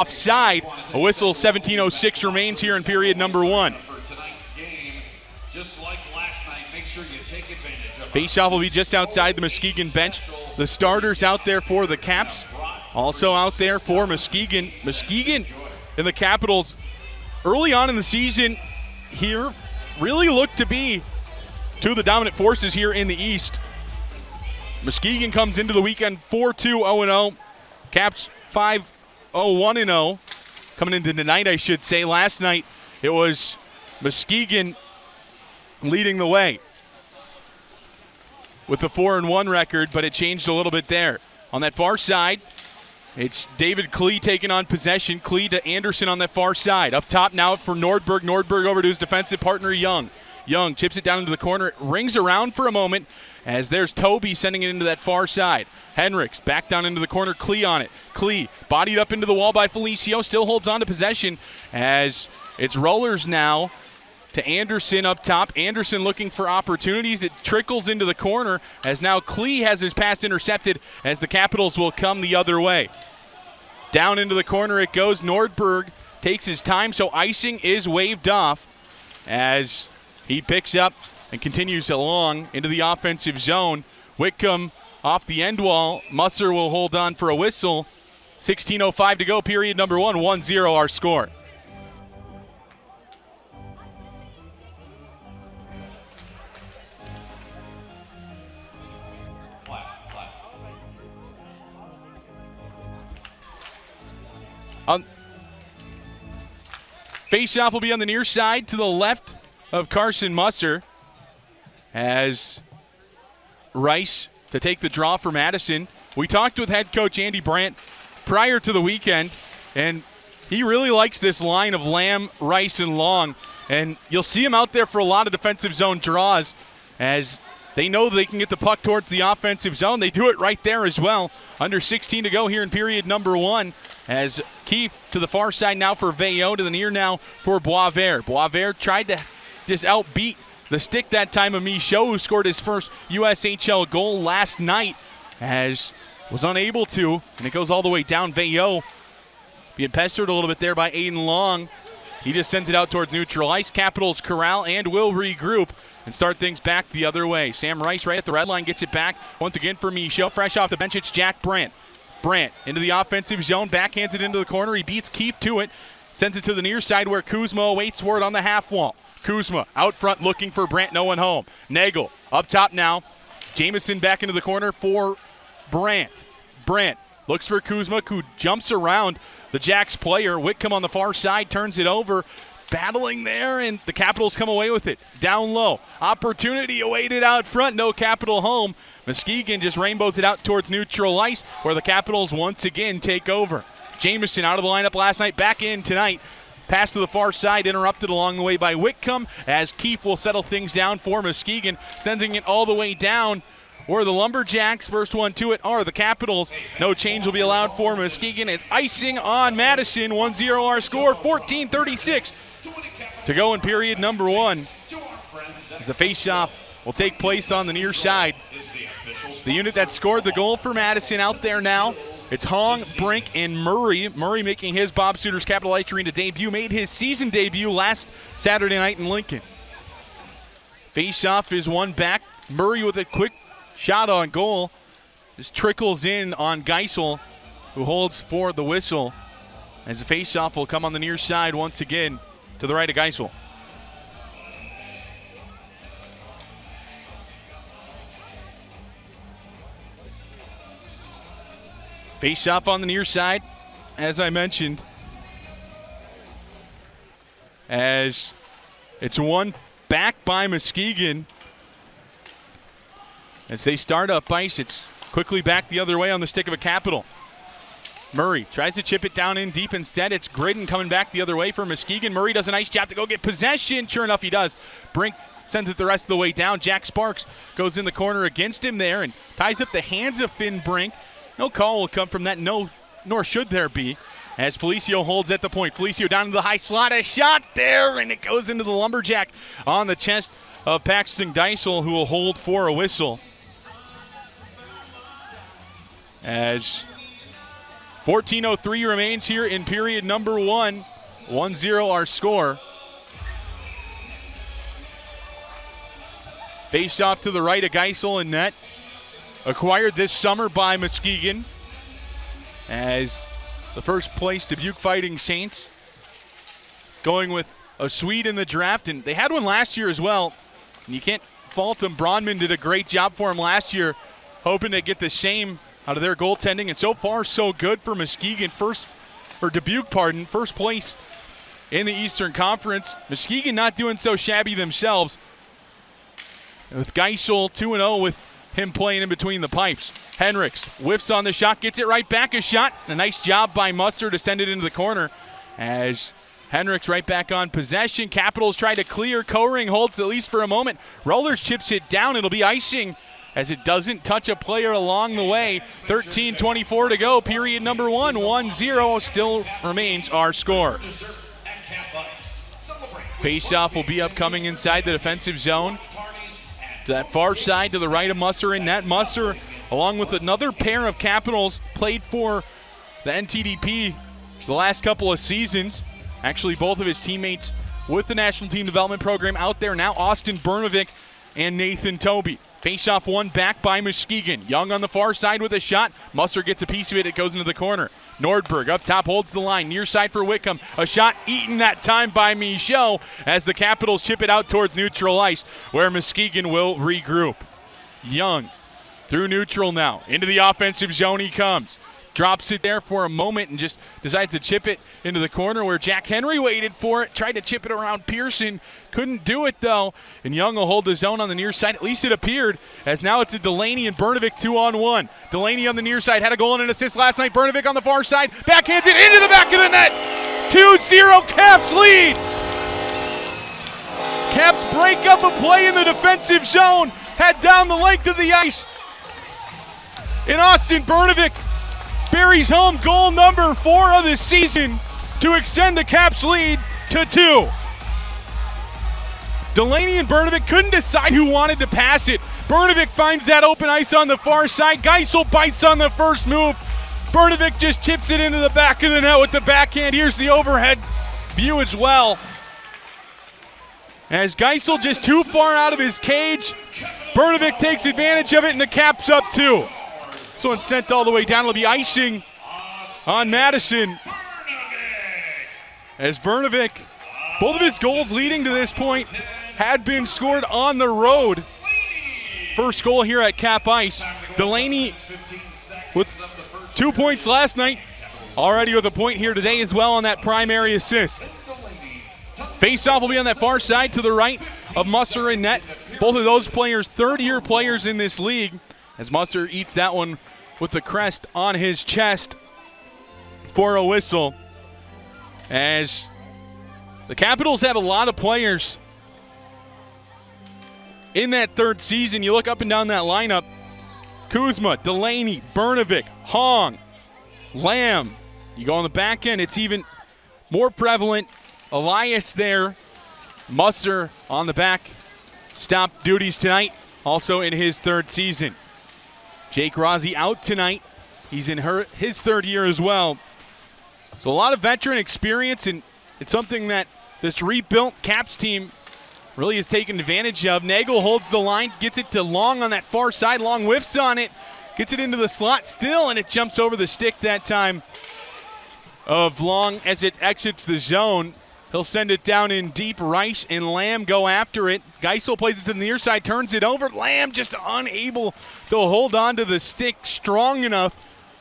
offside. A whistle, 17:06 remains here in period number one. Faceoff will be just outside the Muskegon bench. The starters out there for the Caps. Also out there for Muskegon. Muskegon and the Capitals early on in the season here really look to be two of the dominant forces here in the East. Muskegon comes into the weekend 4-2-0-0. Caps 5-0-1-0. Coming into tonight, I should say. Last night it was Muskegon leading the way with the 4-1 record, but it changed a little bit there. On that far side, it's David Klee taking on possession. Klee to Anderson on that far side. Up top now for Nordberg. Nordberg over to his defensive partner, Young. Young chips it down into the corner. It rings around for a moment as there's Toby sending it into that far side. Henriks back down into the corner. Klee on it. Klee bodied up into the wall by Felicio. Still holds on to possession as it's rollers now to Anderson up top. Anderson looking for opportunities. It trickles into the corner as now Klee has his pass intercepted as the Capitals will come the other way. Down into the corner it goes. Nordberg takes his time, so icing is waved off as he picks up and continues along into the offensive zone. Whitcomb off the end wall. Musser will hold on for a whistle. 16:05 to go, period number one. 1-0 our score. Faceoff will be on the near side to the left of Carson Musser as Rice to take the draw for Madison. We talked with head coach Andy Brandt prior to the weekend, and he really likes this line of Lamb, Rice, and Long. And you'll see him out there for a lot of defensive zone draws as they know they can get the puck towards the offensive zone. They do it right there as well. Under 16 to go here in period number one as Keefe to the far side now for Veilleux, to the near now for Boisvert. Boisvert tried to just outbeat the stick that time of Michaud, who scored his first USHL goal last night, as was unable to, and it goes all the way down. Veilleux being pestered a little bit there by Aiden Long. He just sends it out towards neutral ice. Capitals corral and will regroup and start things back the other way. Sam Rice right at the red line gets it back once again for Michaud. Fresh off the bench, it's Jack Brandt. Brandt into the offensive zone, backhands it into the corner. He beats Keefe to it, sends it to the near side where Kuzma awaits for it on the half wall. Kuzma out front looking for Brandt, no one home. Nagel up top now. Jamison back into the corner for Brandt. Brandt looks for Kuzma, who jumps around the Jacks player. Whitcomb on the far side turns it over. Battling there, and the Capitals come away with it. Down low. Opportunity awaited out front. No Capital home. Muskegon just rainbows it out towards neutral ice, where the Capitals once again take over. Jamison out of the lineup last night, back in tonight. Pass to the far side, interrupted along the way by Whitcomb, as Keefe will settle things down for Muskegon, sending it all the way down where the Lumberjacks, first one to it, are the Capitals. No change will be allowed for Muskegon. It's icing on Madison. 1-0 our score, 14:36 to go in period number one. As the faceoff will take place on the near side. The unit that scored the goal for Madison out there now. It's Hong, Brink, and Murray. Murray making his Bob Souters Capital Ice Arena debut. Made his season debut last Saturday night in Lincoln. Faceoff is one back. Murray with a quick shot on goal. Just trickles in on Geisel, who holds for the whistle. As the faceoff will come on the near side once again to the right of Geisel. Face-off on the near side, as I mentioned, as it's one back by Muskegon. As they start up ice, it's quickly back the other way on the stick of a Capital. Murray tries to chip it down in deep. Instead, it's Gridden coming back the other way for Muskegon. Murray does a nice job to go get possession. Sure enough, he does. Brink sends it the rest of the way down. Jack Sparks goes in the corner against him there and ties up the hands of Finn Brink. No call will come from that, nor should there be, as Felicio holds at the point. Felicio down to the high slot, a shot there, and it goes into the Lumberjack on the chest of Paxton Geisel, who will hold for a whistle. As 14:03 remains here in period number 1. 1-0 our score. Face off to the right of Geisel in net. Acquired this summer by Muskegon as the first place Dubuque Fighting Saints. Going with a Swede in the draft, and they had one last year as well. And you can't fault them. Bronman did a great job for him last year, hoping to get the same out of their goaltending. And so far, so good for Muskegon. Dubuque, first place in the Eastern Conference. Muskegon not doing so shabby themselves. With Geisel 2-0 with him playing in between the pipes. Henriks whiffs on the shot, gets it right back a shot. A nice job by Musser to send it into the corner as Henriks right back on possession. Capitals try to clear. Koring holds at least for a moment. Rollers chips it down. It'll be icing as it doesn't touch a player along the way. 13:24 to go. Period number 1. 1-0 still remains our score. Face-off will be upcoming inside the defensive zone. To that far side to the right of Musser in net. Musser, along with another pair of Capitals, played for the NTDP the last couple of seasons. Actually, both of his teammates with the National Team Development Program out there now, Austin Bernovic and Nathan Toby. Face-off one back by Muskegon. Young on the far side with a shot. Musser gets a piece of it. It goes into the corner. Nordberg up top holds the line. Near side for Whitcomb. A shot eaten that time by Michaud as the Capitals chip it out towards neutral ice where Muskegon will regroup. Young through neutral now. Into the offensive zone he comes. Drops it there for a moment and just decides to chip it into the corner where Jack Henry waited for it. Tried to chip it around Pearson. Couldn't do it though. And Young will hold the zone on the near side. At least it appeared, as now it's a Delaney and Bernovic 2-on-1. Delaney on the near side. Had a goal and an assist last night. Bernovic on the far side. Backhands it into the back of the net. 2-0 Caps lead. Caps break up a play in the defensive zone. Head down the length of the ice. And Austin Bernovic buries home goal number 4 of the season to extend the Caps lead to 2. Delaney and Bernovic couldn't decide who wanted to pass it. Bernovic finds that open ice on the far side. Geisel bites on the first move. Bernovic just chips it into the back of the net with the backhand. Here's the overhead view as well. As Geisel just too far out of his cage, Bernovic takes advantage of it and the Caps up 2. So it's sent all the way down. It'll be icing on Madison. As Bernovic, both of his goals leading to this point had been scored on the road. First goal here at Cap Ice. Delaney with 2 points last night. Already with a point here today as well on that primary assist. Face-off will be on that far side to the right of Musser in net. Both of those players, third-year players in this league. As Musser eats that one with the crest on his chest for a whistle. As the Capitals have a lot of players in that third season. You look up and down that lineup. Kuzma, Delaney, Bernovic, Hong, Lamb. You go on the back end, it's even more prevalent. Elias there. Musser on the back. Stop duties tonight, also in his third season. Jake Rossi out tonight. He's in his third year as well. So a lot of veteran experience, and it's something that this rebuilt Caps team really has taken advantage of. Nagel holds the line, gets it to Long on that far side. Long whiffs on it, gets it into the slot still, and it jumps over the stick that time of Long as it exits the zone. He'll send it down in deep. Rice and Lamb go after it. Geisel plays it to the near side, turns it over. Lamb just unable to hold on to the stick strong enough.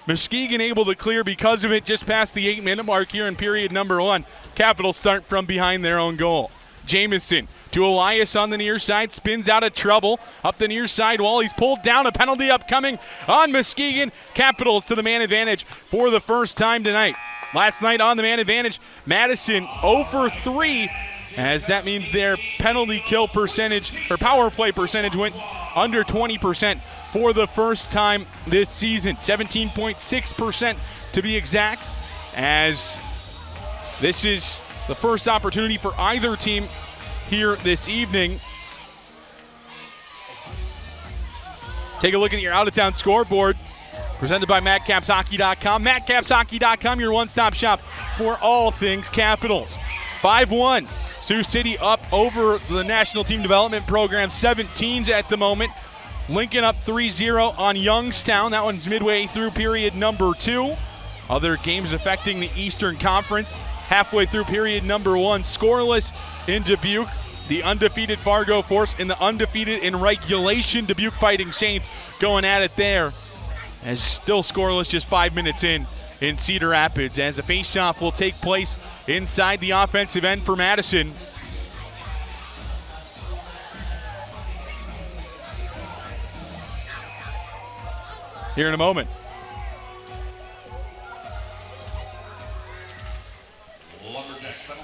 Muskegon able to clear because of it just past the 8-minute mark here in period number 1. Capitals start from behind their own goal. Jamison to Elias on the near side, spins out of trouble. Up the near side wall, he's pulled down. A penalty upcoming on Muskegon. Capitals to the man advantage for the first time tonight. Last night on the man advantage, Madison 0 for 3, as that means their penalty kill percentage, or power play percentage, went under 20% for the first time this season. 17.6% to be exact, as this is the first opportunity for either team here this evening. Take a look at your out-of-town scoreboard. Presented by MadCapsHockey.com. MadCapsHockey.com, your one-stop shop for all things Capitals. 5-1. Sioux City up over the National Team Development Program. 17s at the moment. Lincoln up 3-0 on Youngstown. That one's midway through period number 2. Other games affecting the Eastern Conference. Halfway through period number 1. Scoreless in Dubuque. The undefeated Fargo Force and the undefeated in regulation Dubuque Fighting Saints going at it there. As still scoreless just 5 minutes in Cedar Rapids, as the faceoff will take place inside the offensive end for Madison. Here in a moment.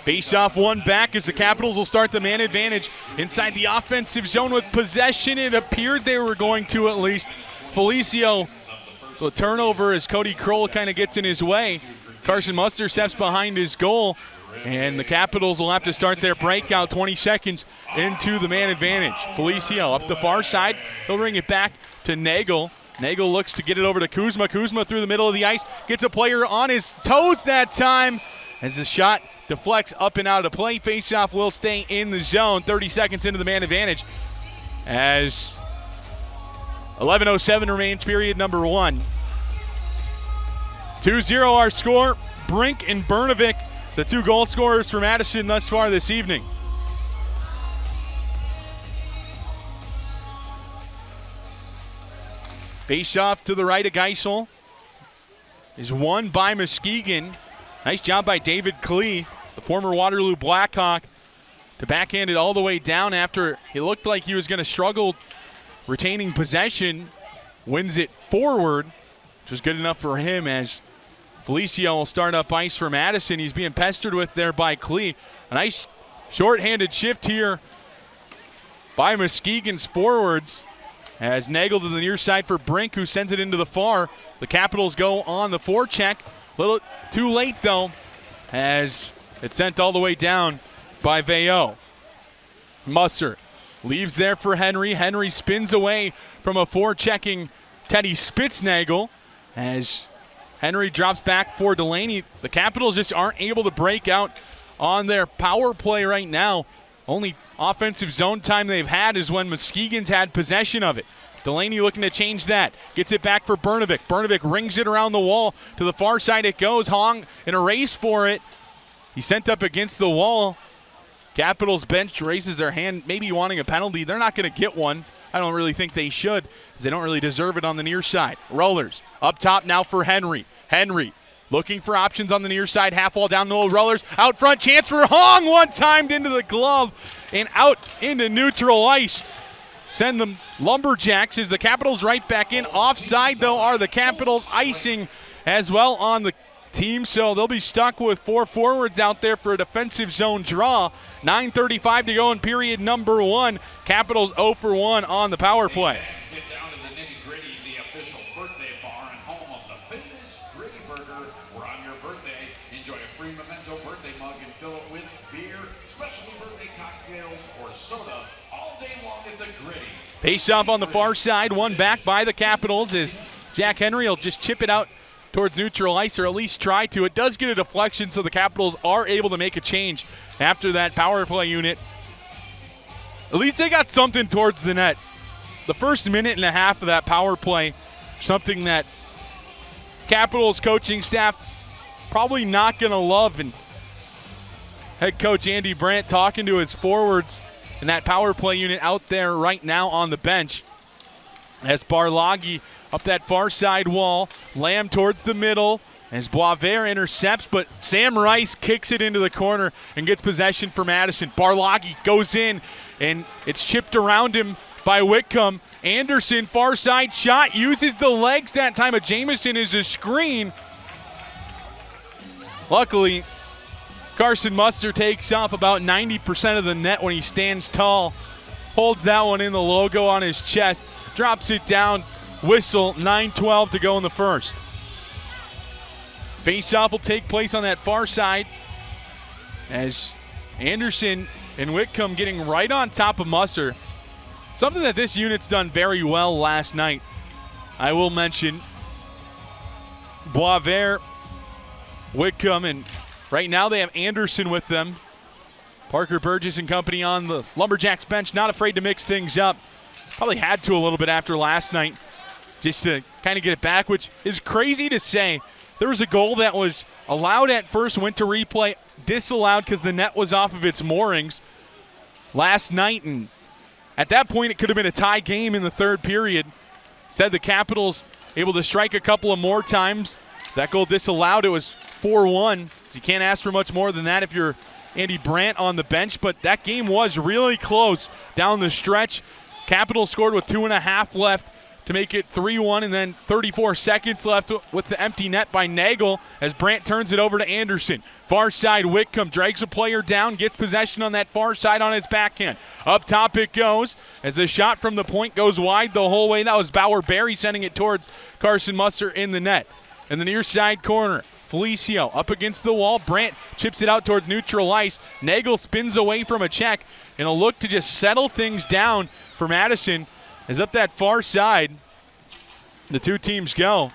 Faceoff one back as the Capitals will start the man advantage inside the offensive zone with possession. It appeared they were going to at least. Felicio, the turnover as Cody Kroll kind of gets in his way. Carson Muster steps behind his goal, and the Capitals will have to start their breakout 20 seconds into the man advantage. Felicio up the far side. He'll bring it back to Nagel. Nagel looks to get it over to Kuzma. Kuzma through the middle of the ice. Gets a player on his toes that time as the shot deflects up and out of play. Faceoff will stay in the zone. 30 seconds into the man advantage as 11:07 remains period number 1. 2-0 our score. Brink and Bernovic, the 2 goal scorers for Madison thus far this evening. Faceoff to the right of Geisel is won by Muskegon. Nice job by David Klee, the former Waterloo Blackhawk, to backhand it all the way down after it looked like he was going to struggle retaining possession. Wins it forward, which was good enough for him as Felicio will start up ice for Madison. He's being pestered with there by Klee. A nice short-handed shift here by Muskegon's forwards as Nagel to the near side for Brink, who sends it into the far. The Capitals go on the forecheck. A little too late, though, as it's sent all the way down by Veilleux. Musser leaves there for Henry. Henry spins away from a forechecking Teddy Spitznagel as Henry drops back for Delaney. The Capitals just aren't able to break out on their power play right now. Only offensive zone time they've had is when Muskegon's had possession of it. Delaney looking to change that. Gets it back for Bernovic. Bernovic rings it around the wall. To the far side it goes. Hong in a race for it. He's sent up against the wall. Capitals bench raises their hand, maybe wanting a penalty. They're not going to get one. I don't really think they should, because they don't really deserve it on the near side. Rollers up top now for Henry. Henry looking for options on the near side. Half wall down the middle. Rollers out front. Chance for Hong. One timed into the glove and out into neutral ice. Send the Lumberjacks as the Capitals right back in. Offside, though, are the Capitals. Icing as well on the team, so they'll be stuck with 4 forwards out there for a defensive zone draw. 9:35 to go in period number 1. Capitals 0 for 1 on the power play. Get down to the nitty-gritty, the official birthday bar and home of the famous Gritty Burger, where on your birthday, enjoy a free memento birthday mug and fill it with beer, specialty birthday cocktails, or soda all day long at the Gritty. Face off on the far side, one back by the Capitals as Jack Henry will just chip it out towards neutral ice, or at least try to. It does get a deflection, so the Capitals are able to make a change after that power play unit. At least they got something towards the net. The first minute and a half of that power play, something that Capitals coaching staff probably not going to love. And head coach Andy Brandt talking to his forwards and that power play unit out there right now on the bench. As Barlagi up that far side wall, Lamb towards the middle as Boisvert intercepts, but Sam Rice kicks it into the corner and gets possession for Madison. Barlagi goes in, and it's chipped around him by Whitcomb. Anderson, far side shot, uses the legs that time of Jamison as a screen. Luckily, Carson Muster takes up about 90% of the net when he stands tall. Holds that one in, the logo on his chest. Drops it down. Whistle, 9:12 to go in the first. Face-off will take place on that far side as Anderson and Whitcomb getting right on top of Musser. Something that this unit's done very well last night. I will mention Boisvert, Whitcomb, and right now they have Anderson with them. Parker Burgess and company on the Lumberjacks bench, not afraid to mix things up. Probably had to a little bit after last night just to kind of get it back, which is crazy to say. There was a goal that was allowed at first, went to replay, disallowed because the net was off of its moorings last night, and at that point it could have been a tie game in the third period. Instead, the Capitals able to strike a couple of more times. That goal disallowed. It was 4-1. You can't ask for much more than that if you're Andy Brandt on the bench, but that game was really close down the stretch. Capitals scored with 2.5 left to make it 3-1, and then 34 seconds left with the empty net by Nagel as Brandt turns it over to Anderson. Far side, Whitcomb drags a player down, gets possession on that far side on his backhand. Up top it goes as the shot from the point goes wide the whole way. That was Bauer Berry sending it towards Carson Musser in the net. In the near side corner, Felicio up against the wall. Brandt chips it out towards neutral ice. Nagel spins away from a check in a look to just settle things down for Madison. As up that far side, the two teams go.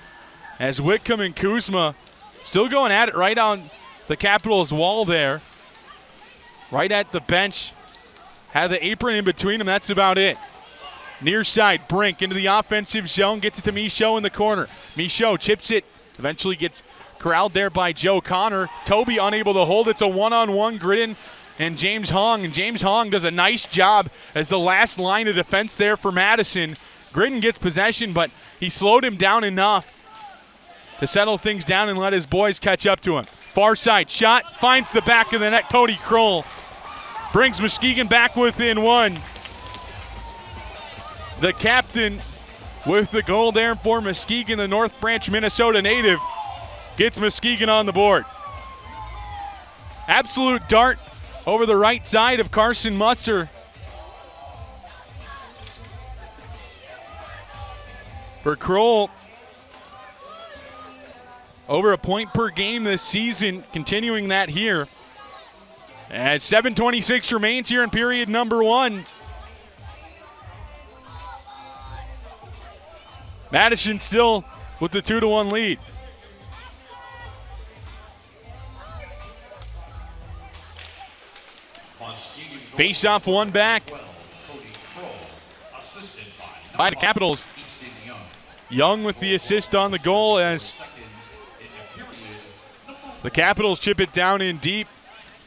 As Whitcomb and Kuzma still going at it right on the Capitals' wall there. Right at the bench. Have the apron in between them. That's about it. Near side, Brink into the offensive zone. Gets it to Michaud in the corner. Michaud chips it. Eventually gets corralled there by Joe Connor. Toby unable to hold. It's a one-on-one. Gridden and James Hong. And James Hong does a nice job as the last line of defense there for Madison. Gridden gets possession, but he slowed him down enough to settle things down and let his boys catch up to him. Far side shot, finds the back of the net. Cody Kroll brings Muskegon back within one. The captain with the goal there for Muskegon, the North Branch, Minnesota native, gets Muskegon on the board. Absolute dart over the right side of Carson Musser. For Kroll, over a point per game this season, continuing that here. As 7:26 remains here in period number one. Madison still with the 2-1 lead. Face off one back by the Capitals. Young with the assist on the goal as the Capitals chip it down in deep.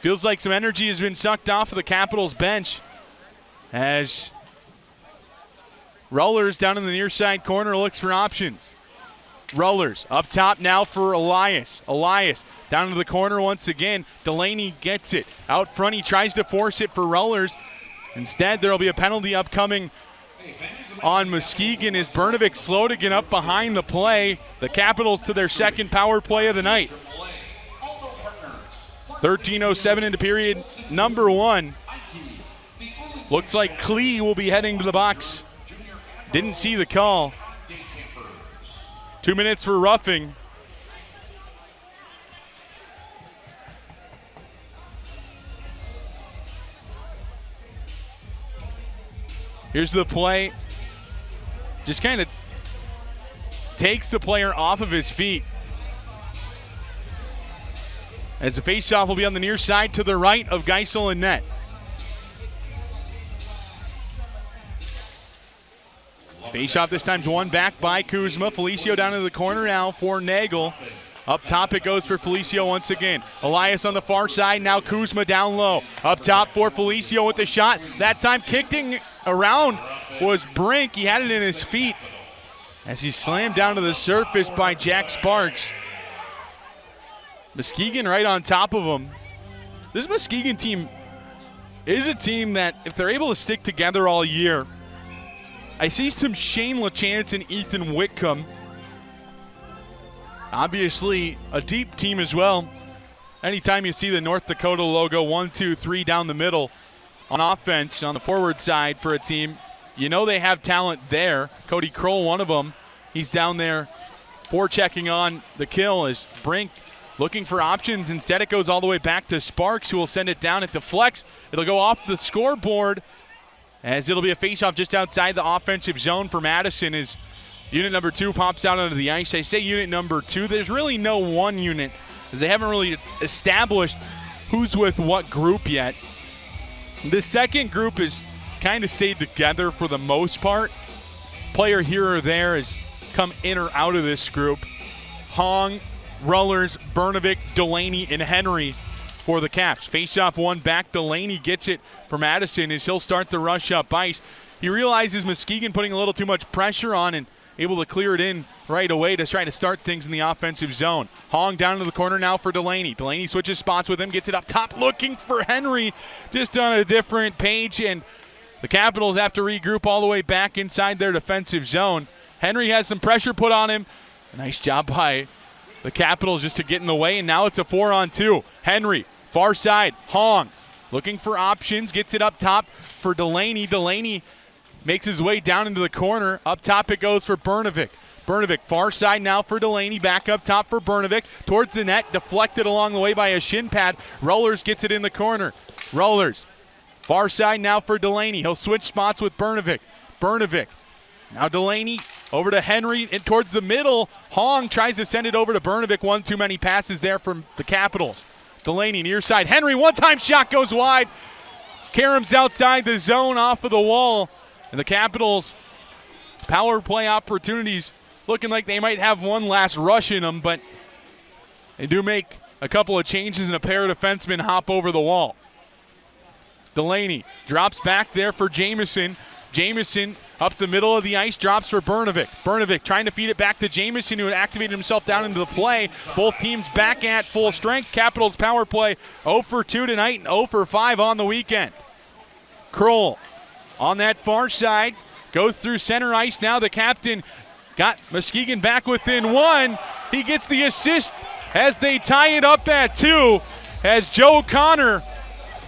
Feels like some energy has been sucked off of the Capitals bench as Rollers down in the near side corner looks for options. Rollers up top now for Elias. Elias down into the corner once again. Delaney gets it. Out front, he tries to force it for Rollers. Instead, there will be a penalty upcoming on Muskegon as Bernovic slowed again up behind the play. The Capitals to their second power play of the night. 13:07 into period number one. Looks like Klee will be heading to the box. Didn't see the call. 2 minutes for roughing. Here's the play. Just kind of takes the player off of his feet. As the faceoff will be on the near side to the right of Geisel and net. Faceoff this time's won back by Kuzma. Felicio down in the corner now for Nagel. Up top it goes for Felicio once again. Elias on the far side, now Kuzma down low. Up top for Felicio with the shot. That time kicking around was Brink. He had it in his feet as he slammed down to the surface by Jack Sparks. Muskegon right on top of him. This Muskegon team is a team that, if they're able to stick together all year, I see some Shane LaChance and Ethan Whitcomb. Obviously, a deep team as well. Anytime you see the North Dakota logo, 1, 2, 3 down the middle on offense on the forward side for a team, you know they have talent there. Cody Kroll, one of them. He's down there forechecking on the kill as Brink looking for options. Instead, it goes all the way back to Sparks, who will send it down. It deflects. It'll go off the scoreboard as it'll be a faceoff just outside the offensive zone for Madison as Unit number 2 pops out onto the ice. I say unit number 2. There's really no one unit, as they haven't really established who's with what group yet. The second group has kind of stayed together for the most part. Player here or there has come in or out of this group. Hong, Rullers, Bernovic, Delaney, and Henry for the Caps. Face-off one back. Delaney gets it for Madison as he'll start the rush up ice. He realizes Muskegon putting a little too much pressure on and able to clear it in right away to try to start things in the offensive zone. Hong down to the corner now for Delaney. Delaney switches spots with him, gets it up top, looking for Henry, just on a different page, and the Capitals have to regroup all the way back inside their defensive zone. Henry has some pressure put on him. A nice job by the Capitals just to get in the way, and now it's a 4-on-2. Henry, far side, Hong, looking for options, gets it up top for Delaney. Delaney makes his way down into the corner. Up top it goes for Bernovic. Bernovic, far side now for Delaney. Back up top for Bernovic. Towards the net, deflected along the way by a shin pad. Rollers gets it in the corner. Rollers, far side now for Delaney. He'll switch spots with Bernovic. Bernovic, now Delaney over to Henry and towards the middle. Hong tries to send it over to Bernovic. One too many passes there from the Capitals. Delaney near side. Henry, one-time shot goes wide. Karem's outside the zone off of the wall. And the Capitals' power play opportunities looking like they might have one last rush in them, but they do make a couple of changes and a pair of defensemen hop over the wall. Delaney drops back there for Jamieson. Jamieson up the middle of the ice, drops for Bernovic. Bernovic trying to feed it back to Jamieson, who had activated himself down into the play. Both teams back at full strength. Capitals power play 0 for 2 tonight and 0 for 5 on the weekend. Kroll on that far side, goes through center ice. Now the captain got Muskegon back within 1. He gets the assist as they tie it up at 2, as Joe Connor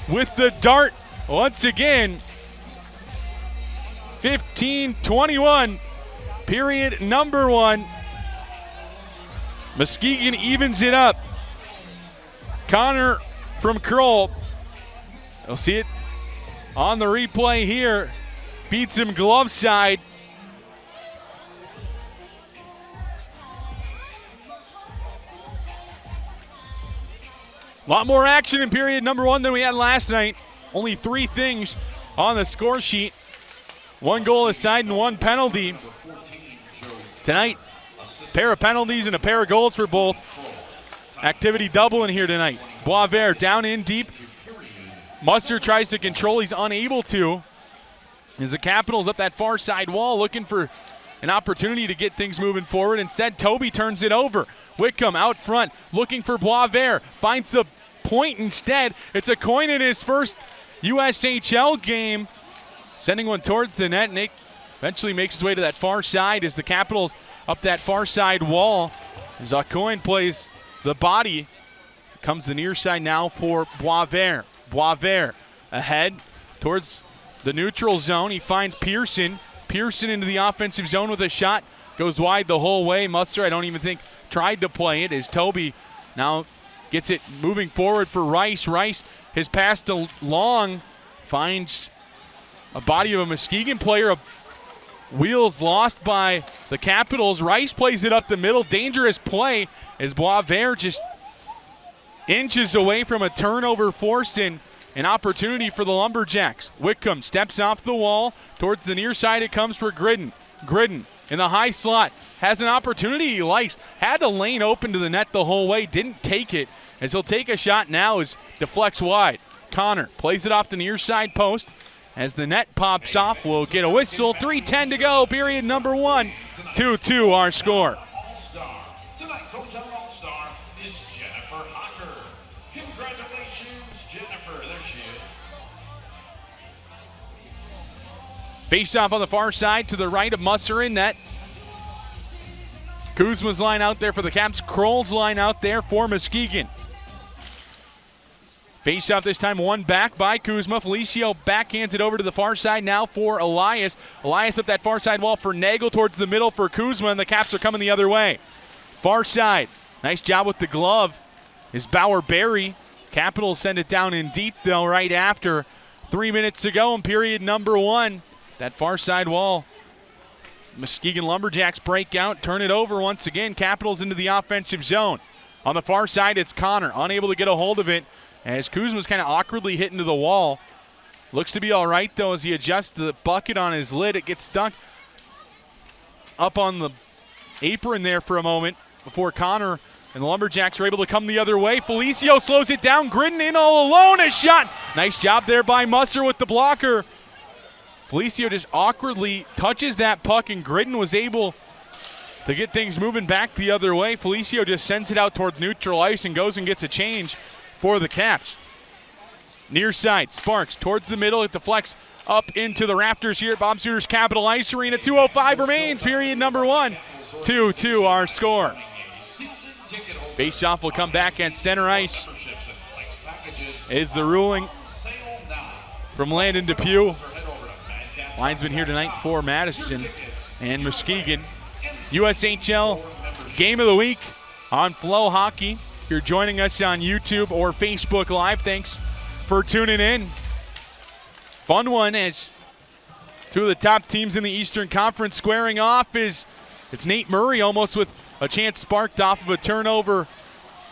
with the dart once again. 15-21, period number 1. Muskegon evens it up. Connor from Kroll. You'll see it on the replay here. Beats him glove side. A lot more action in period number 1 than we had last night. Only 3 things on the score sheet. 1 goal aside and 1 penalty. Tonight, pair of penalties and a pair of goals for both. Activity doubling here tonight. Boisvert down in deep. Muster tries to control. He's unable to. As the Capitals up that far side wall looking for an opportunity to get things moving forward. Instead, Toby turns it over. Wickham out front looking for Boisvert. Finds the point instead. It's a coin in his first USHL game. Sending one towards the net. Nick eventually makes his way to that far side as the Capitals up that far side wall. As Aucoin plays the body. Comes the near side now for Boisvert. Boisvert ahead towards the neutral zone. He finds Pearson. Pearson into the offensive zone with a shot. Goes wide the whole way. Muster, I don't even think, tried to play it as Toby now gets it moving forward for Rice. Rice, his pass to Long, finds a body of a Muskegon player. Wheels lost by the Capitals. Rice plays it up the middle. Dangerous play as Boisvert just inches away from a turnover, forcing an opportunity for the Lumberjacks. Wickham steps off the wall. Towards the near side it comes for Gridden. Gridden in the high slot has an opportunity he likes. Had the lane open to the net the whole way. Didn't take it, as he'll take a shot now as deflects wide. Connor plays it off the near side post. As the net pops off, we'll get a whistle. 3:10 to go, period number 1. 2-2 our score. All-Star. Tonight's Hotel All-Star is Jennifer Hocker. Congratulations, Jennifer. There she is. Face off on the far side to the right of Musser in net. Kuzma's line out there for the Caps. Kroll's line out there for Muskegon. Face off this time, one back by Kuzma. Felicio backhands it over to the far side now for Elias. Elias up that far side wall for Nagel towards the middle for Kuzma, and the Caps are coming the other way. Far side, nice job with the glove is Bauer-Berry. Capitals send it down in deep though right after. 3 minutes to go in period number 1. That far side wall Muskegon Lumberjacks break out, turn it over once again. Capitals into the offensive zone. On the far side, it's Connor, unable to get a hold of it as Kuzma's kind of awkwardly hit into the wall. Looks to be all right, though, as he adjusts the bucket on his lid. It gets stuck up on the apron there for a moment before Connor and the Lumberjacks are able to come the other way. Felicio slows it down. Gridden in all alone. A shot. Nice job there by Musser with the blocker. Felicio just awkwardly touches that puck, and Gridden was able to get things moving back the other way. Felicio just sends it out towards neutral ice and goes and gets a change for the Caps. Near side, Sparks towards the middle. It deflects up into the rafters here at Bob Suter's Capital Ice Arena. 2:05 remains, period number 1. 2-2 our score. Faceoff will come back at center ice is the ruling from Landon Depew. Linesman here tonight for Madison and Muskegon. USHL Game of the Week on FloHockey. If you're joining us on YouTube or Facebook Live, thanks for tuning in. Fun one as two of the top teams in the Eastern Conference squaring off. It's Nate Murray almost with a chance sparked off of a turnover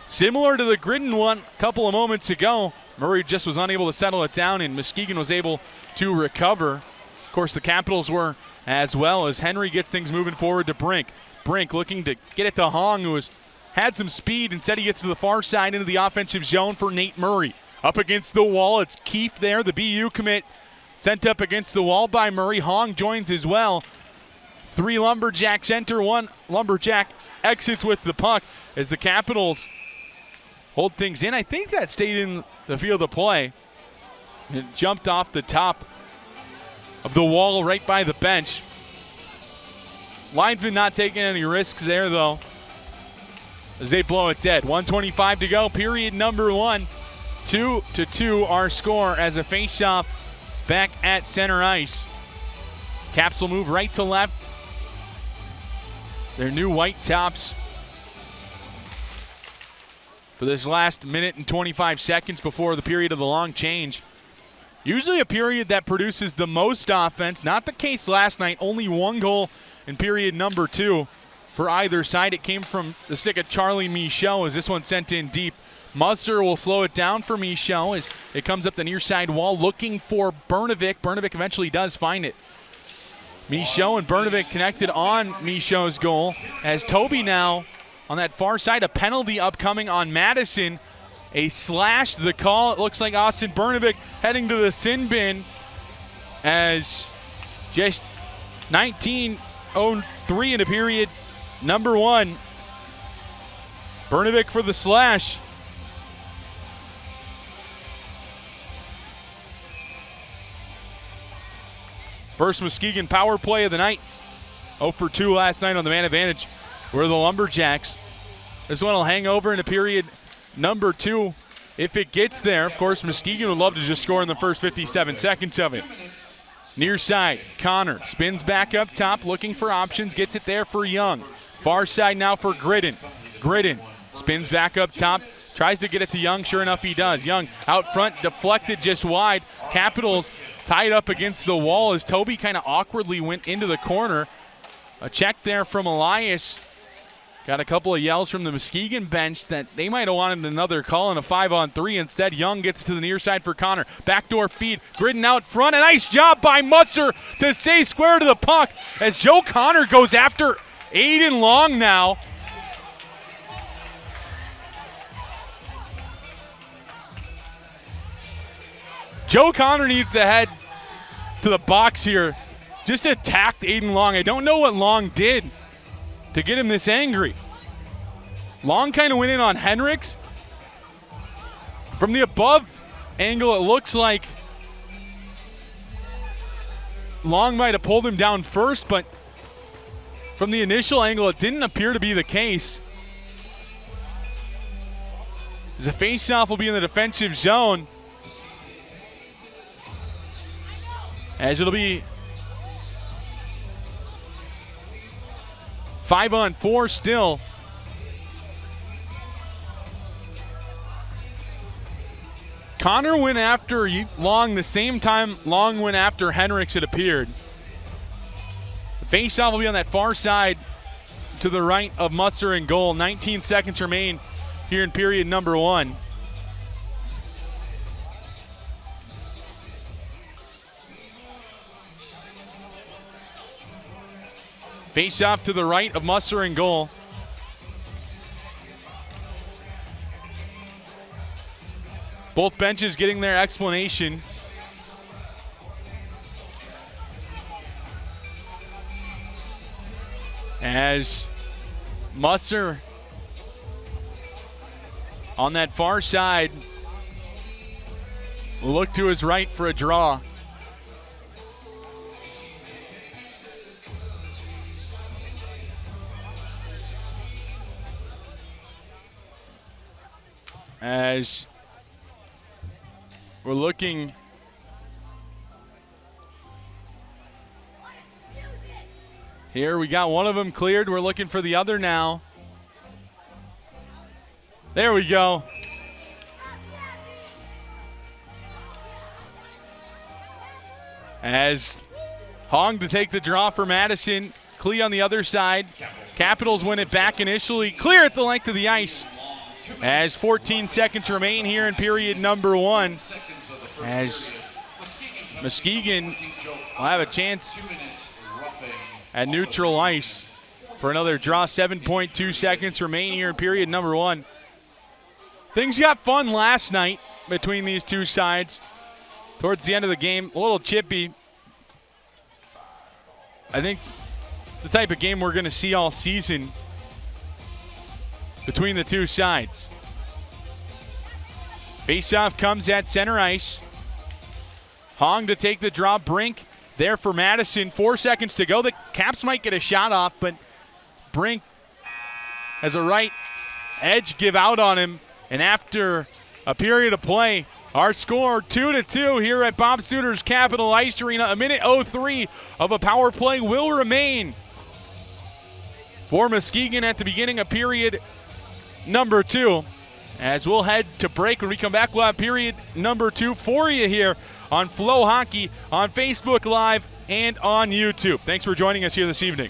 similar to the Gridden one a couple of moments ago. Murray just was unable to settle it down, and Muskegon was able to recover. Of course, the Capitals were as well, as Henry gets things moving forward to Brink. Brink looking to get it to Hong, who has had some speed. Instead, he gets to the far side into the offensive zone for Nate Murray. Up against the wall, it's Keefe there, the BU commit, sent up against the wall by Murray. Hong joins as well. 3 Lumberjacks enter, 1 Lumberjack exits with the puck as the Capitals hold things in. I think that stayed in the field of play. It jumped off the top of the wall right by the bench. Linesman not taking any risks there, though, as they blow it dead. 1:25 to go, period number 1. 2-2 our score as a faceoff back at center ice. Caps will move right to left. Their new white tops for this last minute and 25 seconds before the period of the long change. Usually a period that produces the most offense. Not the case last night. Only 1 goal in period number 2 for either side. It came from the stick of Charlie Michaud as this one sent in deep. Musser will slow it down for Michaud as it comes up the near side wall looking for Bernovic. Bernovic eventually does find it. Michaud and Bernovic connected on Michaud's goal as Toby now on that far side. A penalty upcoming on Madison. A slash, the call. It looks like Austin Bernovic heading to the sin bin as just 19:03 into period number 1. Bernovic for the slash. First Muskegon power play of the night. 0 for 2 last night on the man advantage were the Lumberjacks. This one will hang over into period number 2 if it gets there. Of course, Muskegon would love to just score in the first 57 seconds of it. Near side, Connor spins back up top, looking for options, gets it there for Young. Far side now for Gridden. Gridden spins back up top, tries to get it to Young. Sure enough, he does. Young out front, deflected just wide. Capitals tied up against the wall as Toby kind of awkwardly went into the corner. A check there from Elias. Got a couple of yells from the Muskegon bench that they might have wanted another call in a 5-on-3. Instead, Young gets to the near side for Connor. Backdoor feed, Gridden out front. A nice job by Musser to stay square to the puck as Joe Connor goes after Aiden Long now. Joe Connor needs to head to the box here. Just attacked Aiden Long. I don't know what Long did to get him this angry. Long kind of went in on Henricks. From the above angle, it looks like Long might have pulled him down first, but from the initial angle, it didn't appear to be the case. The faceoff will be in the defensive zone, as it'll be 5-on-4 still. Connor went after Long the same time Long went after Henricks, it appeared. The Face-off will be on that far side to the right of Musser in goal. 19 seconds remain here in period number 1. Face-off to the right of Musser in goal. Both benches getting their explanation. As Musser on that far side will look to his right for a draw. As we're looking here, we got one of them cleared. We're looking for the other now. There we go. As Hong to take the draw for Madison. Klee on the other side. Capitals win it back initially. Clear at the length of the ice. As 14 seconds remain here in period number 1. As Muskegon will have a chance at neutral ice for another draw. 7.2 seconds remain here in period number 1. Things got fun last night between these two sides. Towards the end of the game, a little chippy. I think the type of game we're going to see all season between the two sides. Faceoff comes at center ice. Hong to take the draw. Brink there for Madison. 4 seconds to go. The Caps might get a shot off, but Brink has a right edge give out on him. And after a period of play, our score 2-2 here at Bob Suter's Capital Ice Arena. A minute 03 of a power play will remain for Muskegon at the beginning of period number 2. As we'll head to break, when we come back, we'll have period number 2 for you here on FloHockey, on Facebook Live, and on YouTube. Thanks for joining us here this evening.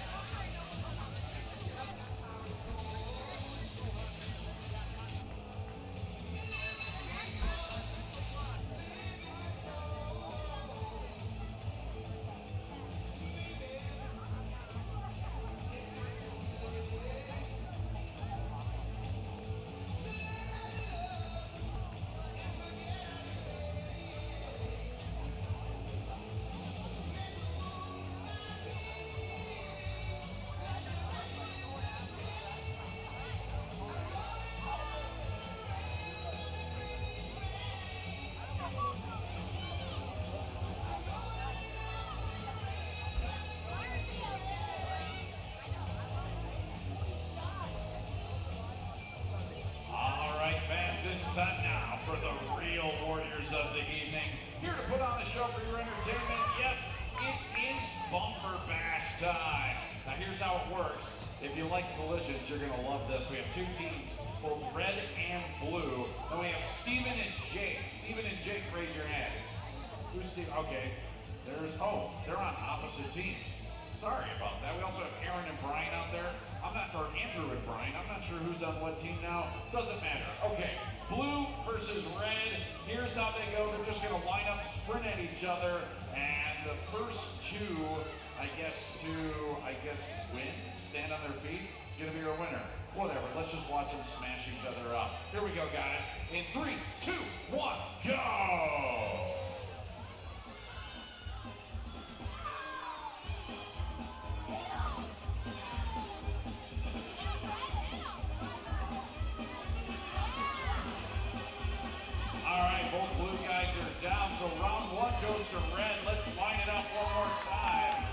Time now for the real warriors of the evening. Here to put on the show for your entertainment. Yes, it is Bumper Bash time. Now here's how it works. If you like collisions, you're going to love this. We have two teams, both red and blue. Then we have Steven and Jake. Steven and Jake, raise your hands. Who's Steve? Okay. They're on opposite teams. Sorry about that. We also have Aaron and Brian out there. Or Andrew and Brian. I'm not sure who's on what team now. Doesn't matter. Okay, blue versus red. Here's how they go. They're just going to line up, sprint at each other, and the first two, I guess, win, stand on their feet, is going to be our winner. Whatever. Let's just watch them smash each other up. Here we go, guys. In 3, 2, 1, go! Both blue guys are down, so round 1 goes to red. Let's line it up one more time.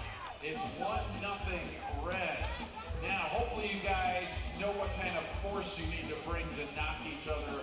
It's 1-0 red. Now, hopefully you guys know what kind of force you need to bring to knock each other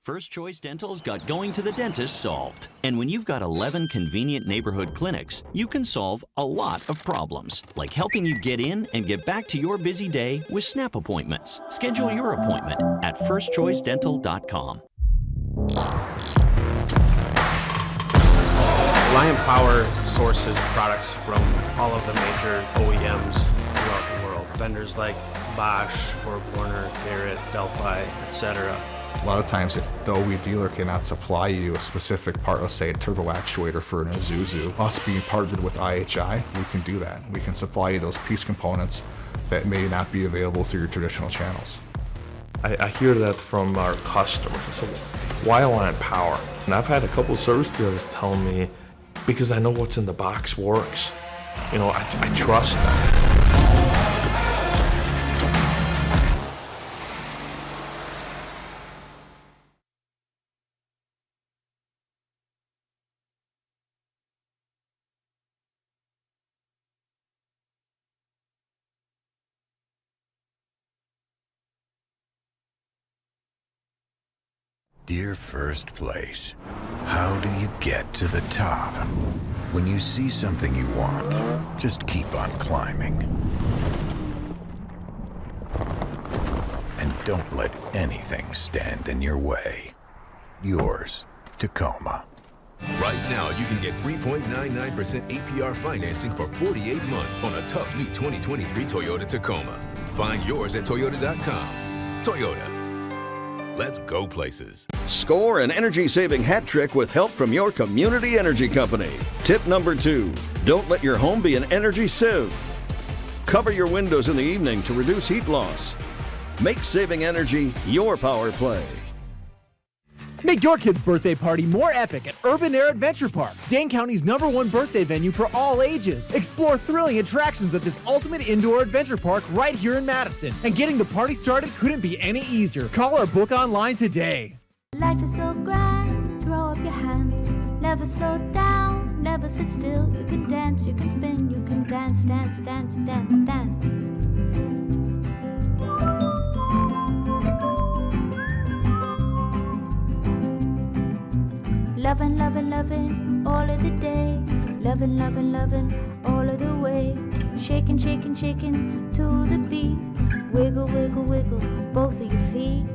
First Choice Dental's got going to the dentist solved. And when you've got 11 convenient neighborhood clinics, you can solve a lot of problems, like helping you get in and get back to your busy day with SNAP appointments. Schedule your appointment at firstchoicedental.com. Lion Power sources products from all of the major OEMs throughout the world. Vendors like Bosch, Borg Warner, Garrett, Delphi, etc. A lot of times, if the OE dealer cannot supply you a specific part, let's say a turbo actuator for an Isuzu, us being partnered with IHI, we can do that. We can supply you those piece components that may not be available through your traditional channels. I hear that from our customers. I said, why Lion Power? And I've had a couple of service dealers tell me, because I know what's in the box works. You know, I trust them. Dear first place, how do you get to the top? When you see something you want, just keep on climbing. And don't let anything stand in your way. Yours, Tacoma. Right now, you can get 3.99% APR financing for 48 months on a tough new 2023 Toyota Tacoma. Find yours at Toyota.com. Toyota. Let's go places. Score an energy-saving hat trick with help from your community energy company. Tip number 2, don't let your home be an energy sieve. Cover your windows in the evening to reduce heat loss. Make saving energy your power play. Make your kid's birthday party more epic at Urban Air Adventure Park, Dane County's #1 birthday venue for all ages. Explore thrilling attractions at this ultimate indoor adventure park right here in Madison. And getting the party started couldn't be any easier. Call or book online today. Life is so grand, throw up your hands. Never slow down, never sit still. You can dance, you can spin, you can dance, dance, dance, dance, dance. Lovin', lovin', lovin', all of the day. Lovin', lovin', lovin', all of the way. Shakin', shakin', shakin' to the beat. Wiggle, wiggle, wiggle, both of your feet.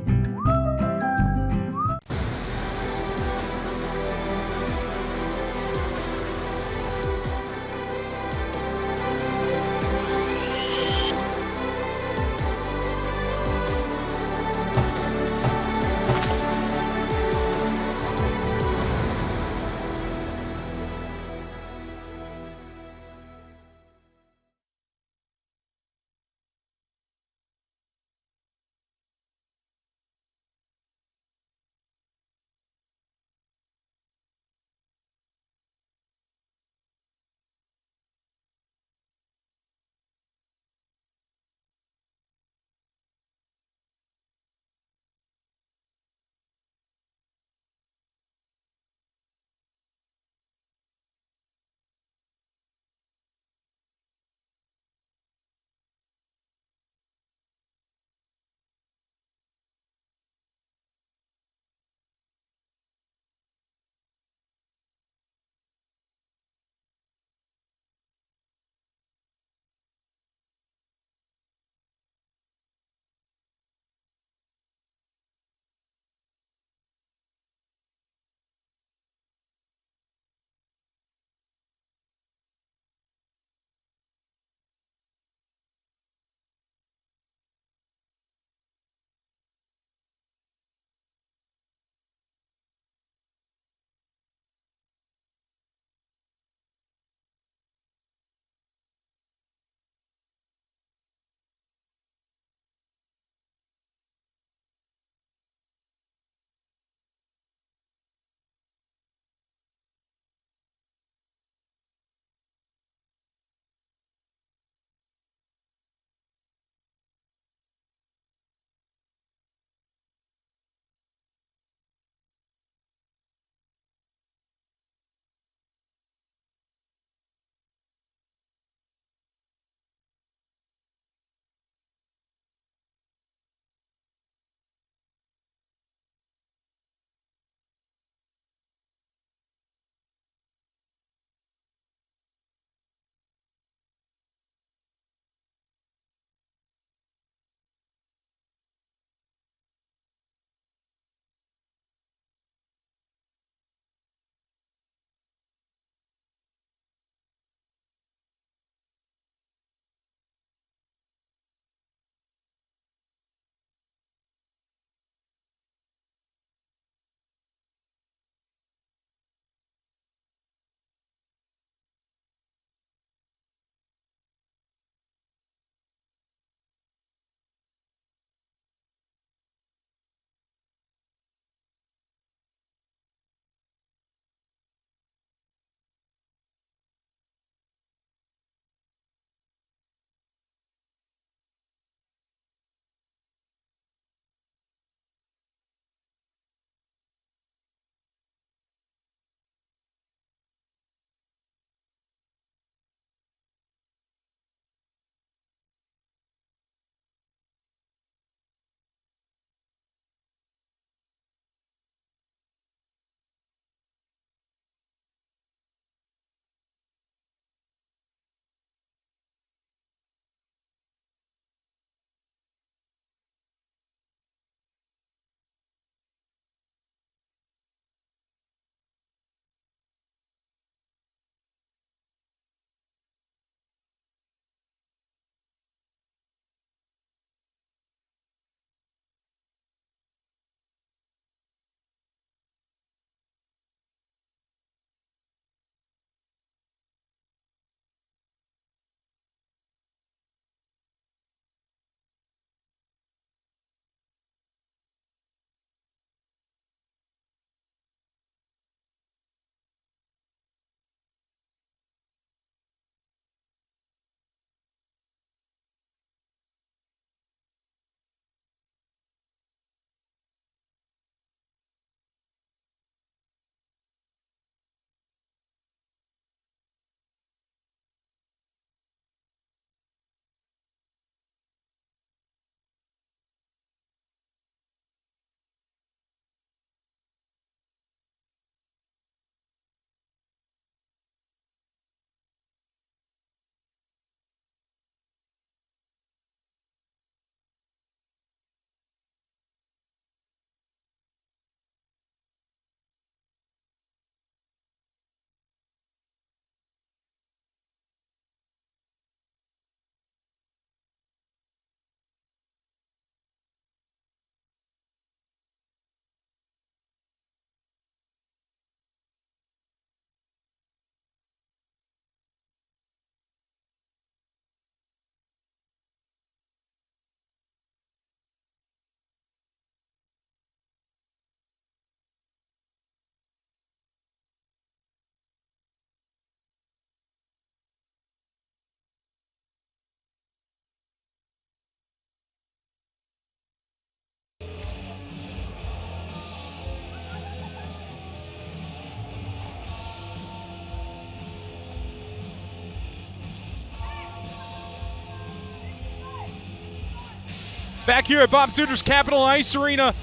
Back here at Bob Suter's Capital Ice Arena,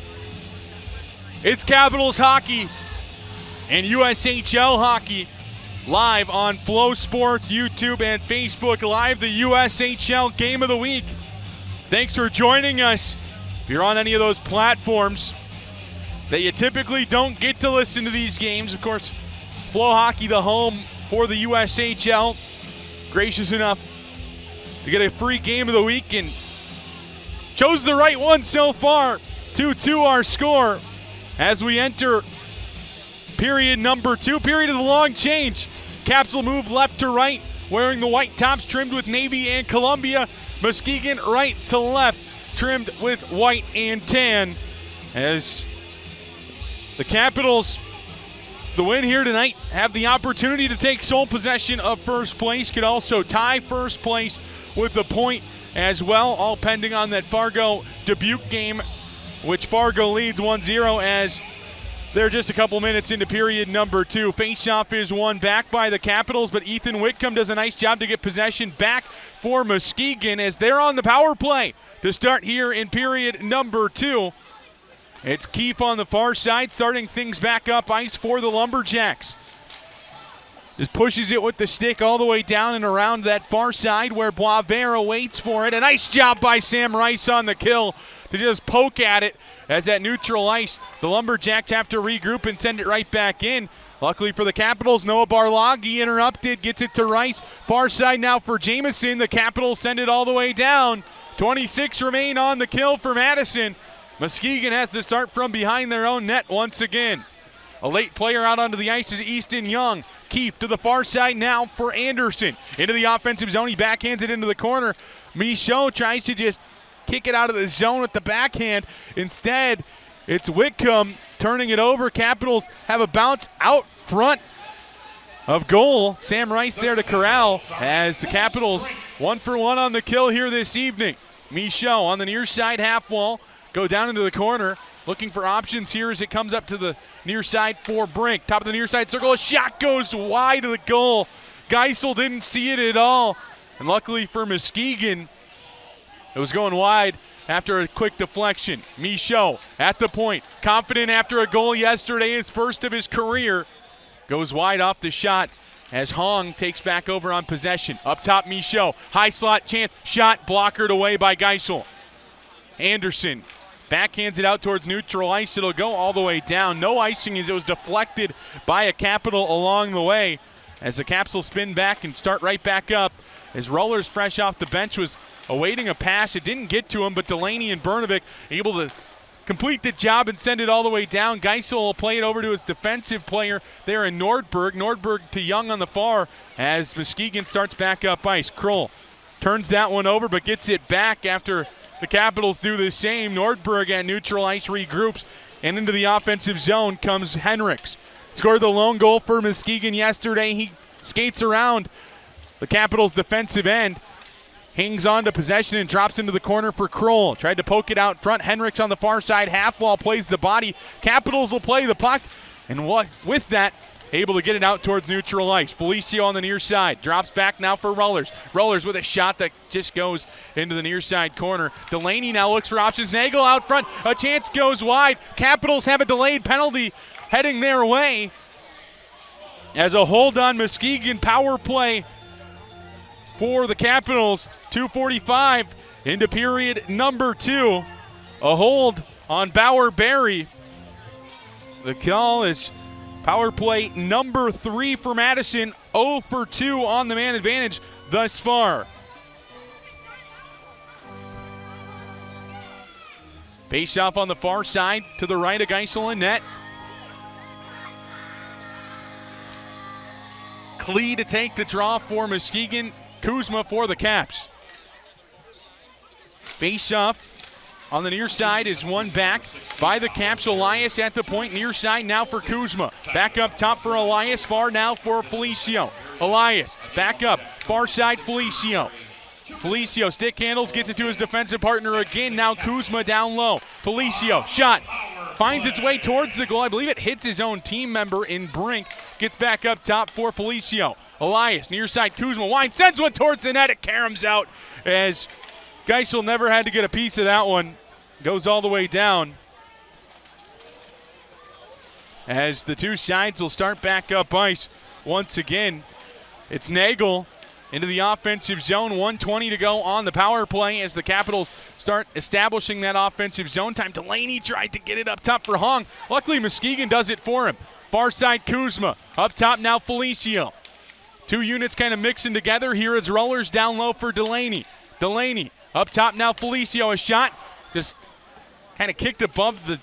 it's Capitals hockey and USHL hockey live on Flow Sports, YouTube, and Facebook Live, the USHL Game of the Week. Thanks for joining us. If you're on any of those platforms that you typically don't get to listen to these games, of course, FloHockey, the home for the USHL, gracious enough to get a free Game of the Week and chose the right one so far. 2-2 our score as we enter period number 2, period of the long change. Caps will move left to right, wearing the white tops trimmed with navy and Columbia. Muskegon right to left, trimmed with white and tan. As the Capitals, the win here tonight, have the opportunity to take sole possession of first place, could also tie first place with a point as well, all pending on that Fargo-Dubuque game, which Fargo leads 1-0 as they're just a couple minutes into period number 2. Faceoff is won back by the Capitals, but Ethan Whitcomb does a nice job to get possession back for Muskegon as they're on the power play to start here in period number 2. It's Keefe on the far side, starting things back up ice for the Lumberjacks. Just pushes it with the stick all the way down and around that far side where Boisvert waits for it. A nice job by Sam Rice on the kill to just poke at it as at neutral ice. The Lumberjacks have to regroup and send it right back in. Luckily for the Capitals, Noah Barloggi interrupted, gets it to Rice. Far side now for Jamison. The Capitals send it all the way down. 26 remain on the kill for Madison. Muskegon has to start from behind their own net once again. A late player out onto the ice is Easton Young. Keefe to the far side now for Anderson. Into the offensive zone, he backhands it into the corner. Michaud tries to just kick it out of the zone with the backhand. Instead, it's Whitcomb turning it over. Capitals have a bounce out front of goal. Sam Rice there to corral as the Capitals 1 for 1 on the kill here this evening. Michaud on the near side half wall. Go down into the corner. Looking for options here as it comes up to the near side for Brink. Top of the near side circle. A shot goes wide of the goal. Geisel didn't see it at all. And luckily for Muskegon, it was going wide after a quick deflection. Michaud at the point. Confident after a goal yesterday, his first of his career. Goes wide off the shot as Hong takes back over on possession. Up top, Michaud. High slot chance. Shot blockered away by Geisel. Anderson backhands it out towards neutral ice. It'll go all the way down. No icing as it was deflected by a Capital along the way. As the Caps will spin back and start right back up. As Rollers, fresh off the bench, was awaiting a pass. It didn't get to him, but Delaney and Bernovic able to complete the job and send it all the way down. Geisel will play it over to his defensive player there in Nordberg. Nordberg to Young on the far as Muskegon starts back up ice. Kroll turns that one over but gets it back after the Capitals do the same. Nordberg at neutral ice regroups, and into the offensive zone comes Henriks. Scored the lone goal for Muskegon yesterday. He skates around the Capitals' defensive end, hangs on to possession and drops into the corner for Kroll. Tried to poke it out front. Henriks on the far side, half wall, plays the body. Capitals will play the puck, and with that, able to get it out towards neutral ice. Felicio on the near side. Drops back now for Rollers. Rollers with a shot that just goes into the near side corner. Delaney now looks for options. Nagel out front. A chance goes wide. Capitals have a delayed penalty heading their way as a hold on Muskegon power play for the Capitals. 2:45 into period number 2. A hold on Bauer Berry. The call is power play number 3 for Madison. 0 for 2 on the man advantage thus far. Face off on the far side to the right of Geisel and net. Klee to take the draw for Muskegon. Kuzma for the Caps. Face off on the near side is won back by the Caps. Elias at the point, near side now for Kuzma. Back up top for Elias, far now for Felicio. Elias, back up, far side Felicio. Felicio stick handles, gets it to his defensive partner again. Now Kuzma down low. Felicio, shot, finds its way towards the goal. I believe it hits his own team member in Brink. Gets back up top for Felicio. Elias, near side Kuzma, winds, sends one towards the net. It caroms out as Geisel never had to get a piece of that one. Goes all the way down. As the two sides will start back up ice once again. It's Nagel into the offensive zone. 1:20 to go on the power play as the Capitals start establishing that offensive zone time. Delaney tried to get it up top for Hong. Luckily, Muskegon does it for him. Far side, Kuzma. Up top now, Felicio. Two units kind of mixing together. Here it's rollers down low for Delaney. Delaney up top now, Felicio. A shot just kind of kicked above the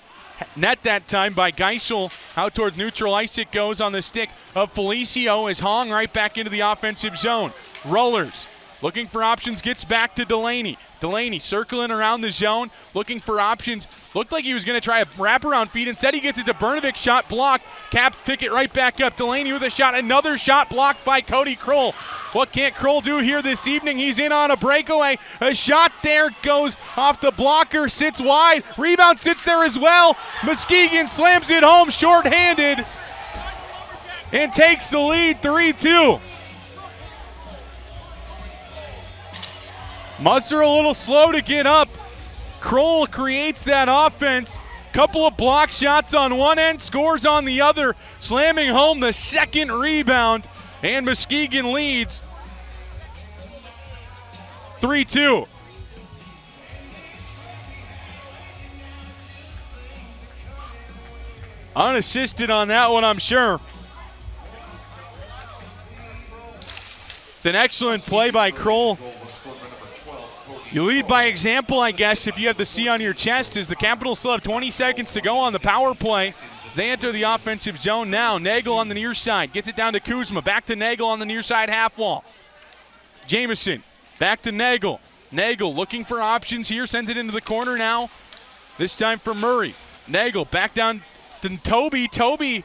net that time by Geisel. Out towards neutral ice it goes on the stick of Felicio as Hong right back into the offensive zone. Rollers looking for options, gets back to Delaney. Delaney circling around the zone, looking for options. Looked like he was going to try a wraparound feed. Instead, he gets it to Bernovic. Shot blocked. Caps pick it right back up. Delaney with a shot. Another shot blocked by Cody Kroll. What can't Kroll do here this evening? He's in on a breakaway. A shot there goes off the blocker, sits wide. Rebound sits there as well. Muskegon slams it home shorthanded and takes the lead 3-2. Musser a little slow to get up. Kroll creates that offense. Couple of block shots on one end, scores on the other, slamming home the second rebound, and Muskegon leads 3-2. Unassisted on that one, I'm sure. It's an excellent play by Kroll. You lead by example, I guess, if you have the C on your chest, as the Capitals still have 20 seconds to go on the power play. They enter the offensive zone now. Nagel on the near side. Gets it down to Kuzma. Back to Nagel on the near side half wall. Jamison. Back to Nagel. Nagel looking for options here. Sends it into the corner now. This time for Murray. Nagel back down to Toby. Toby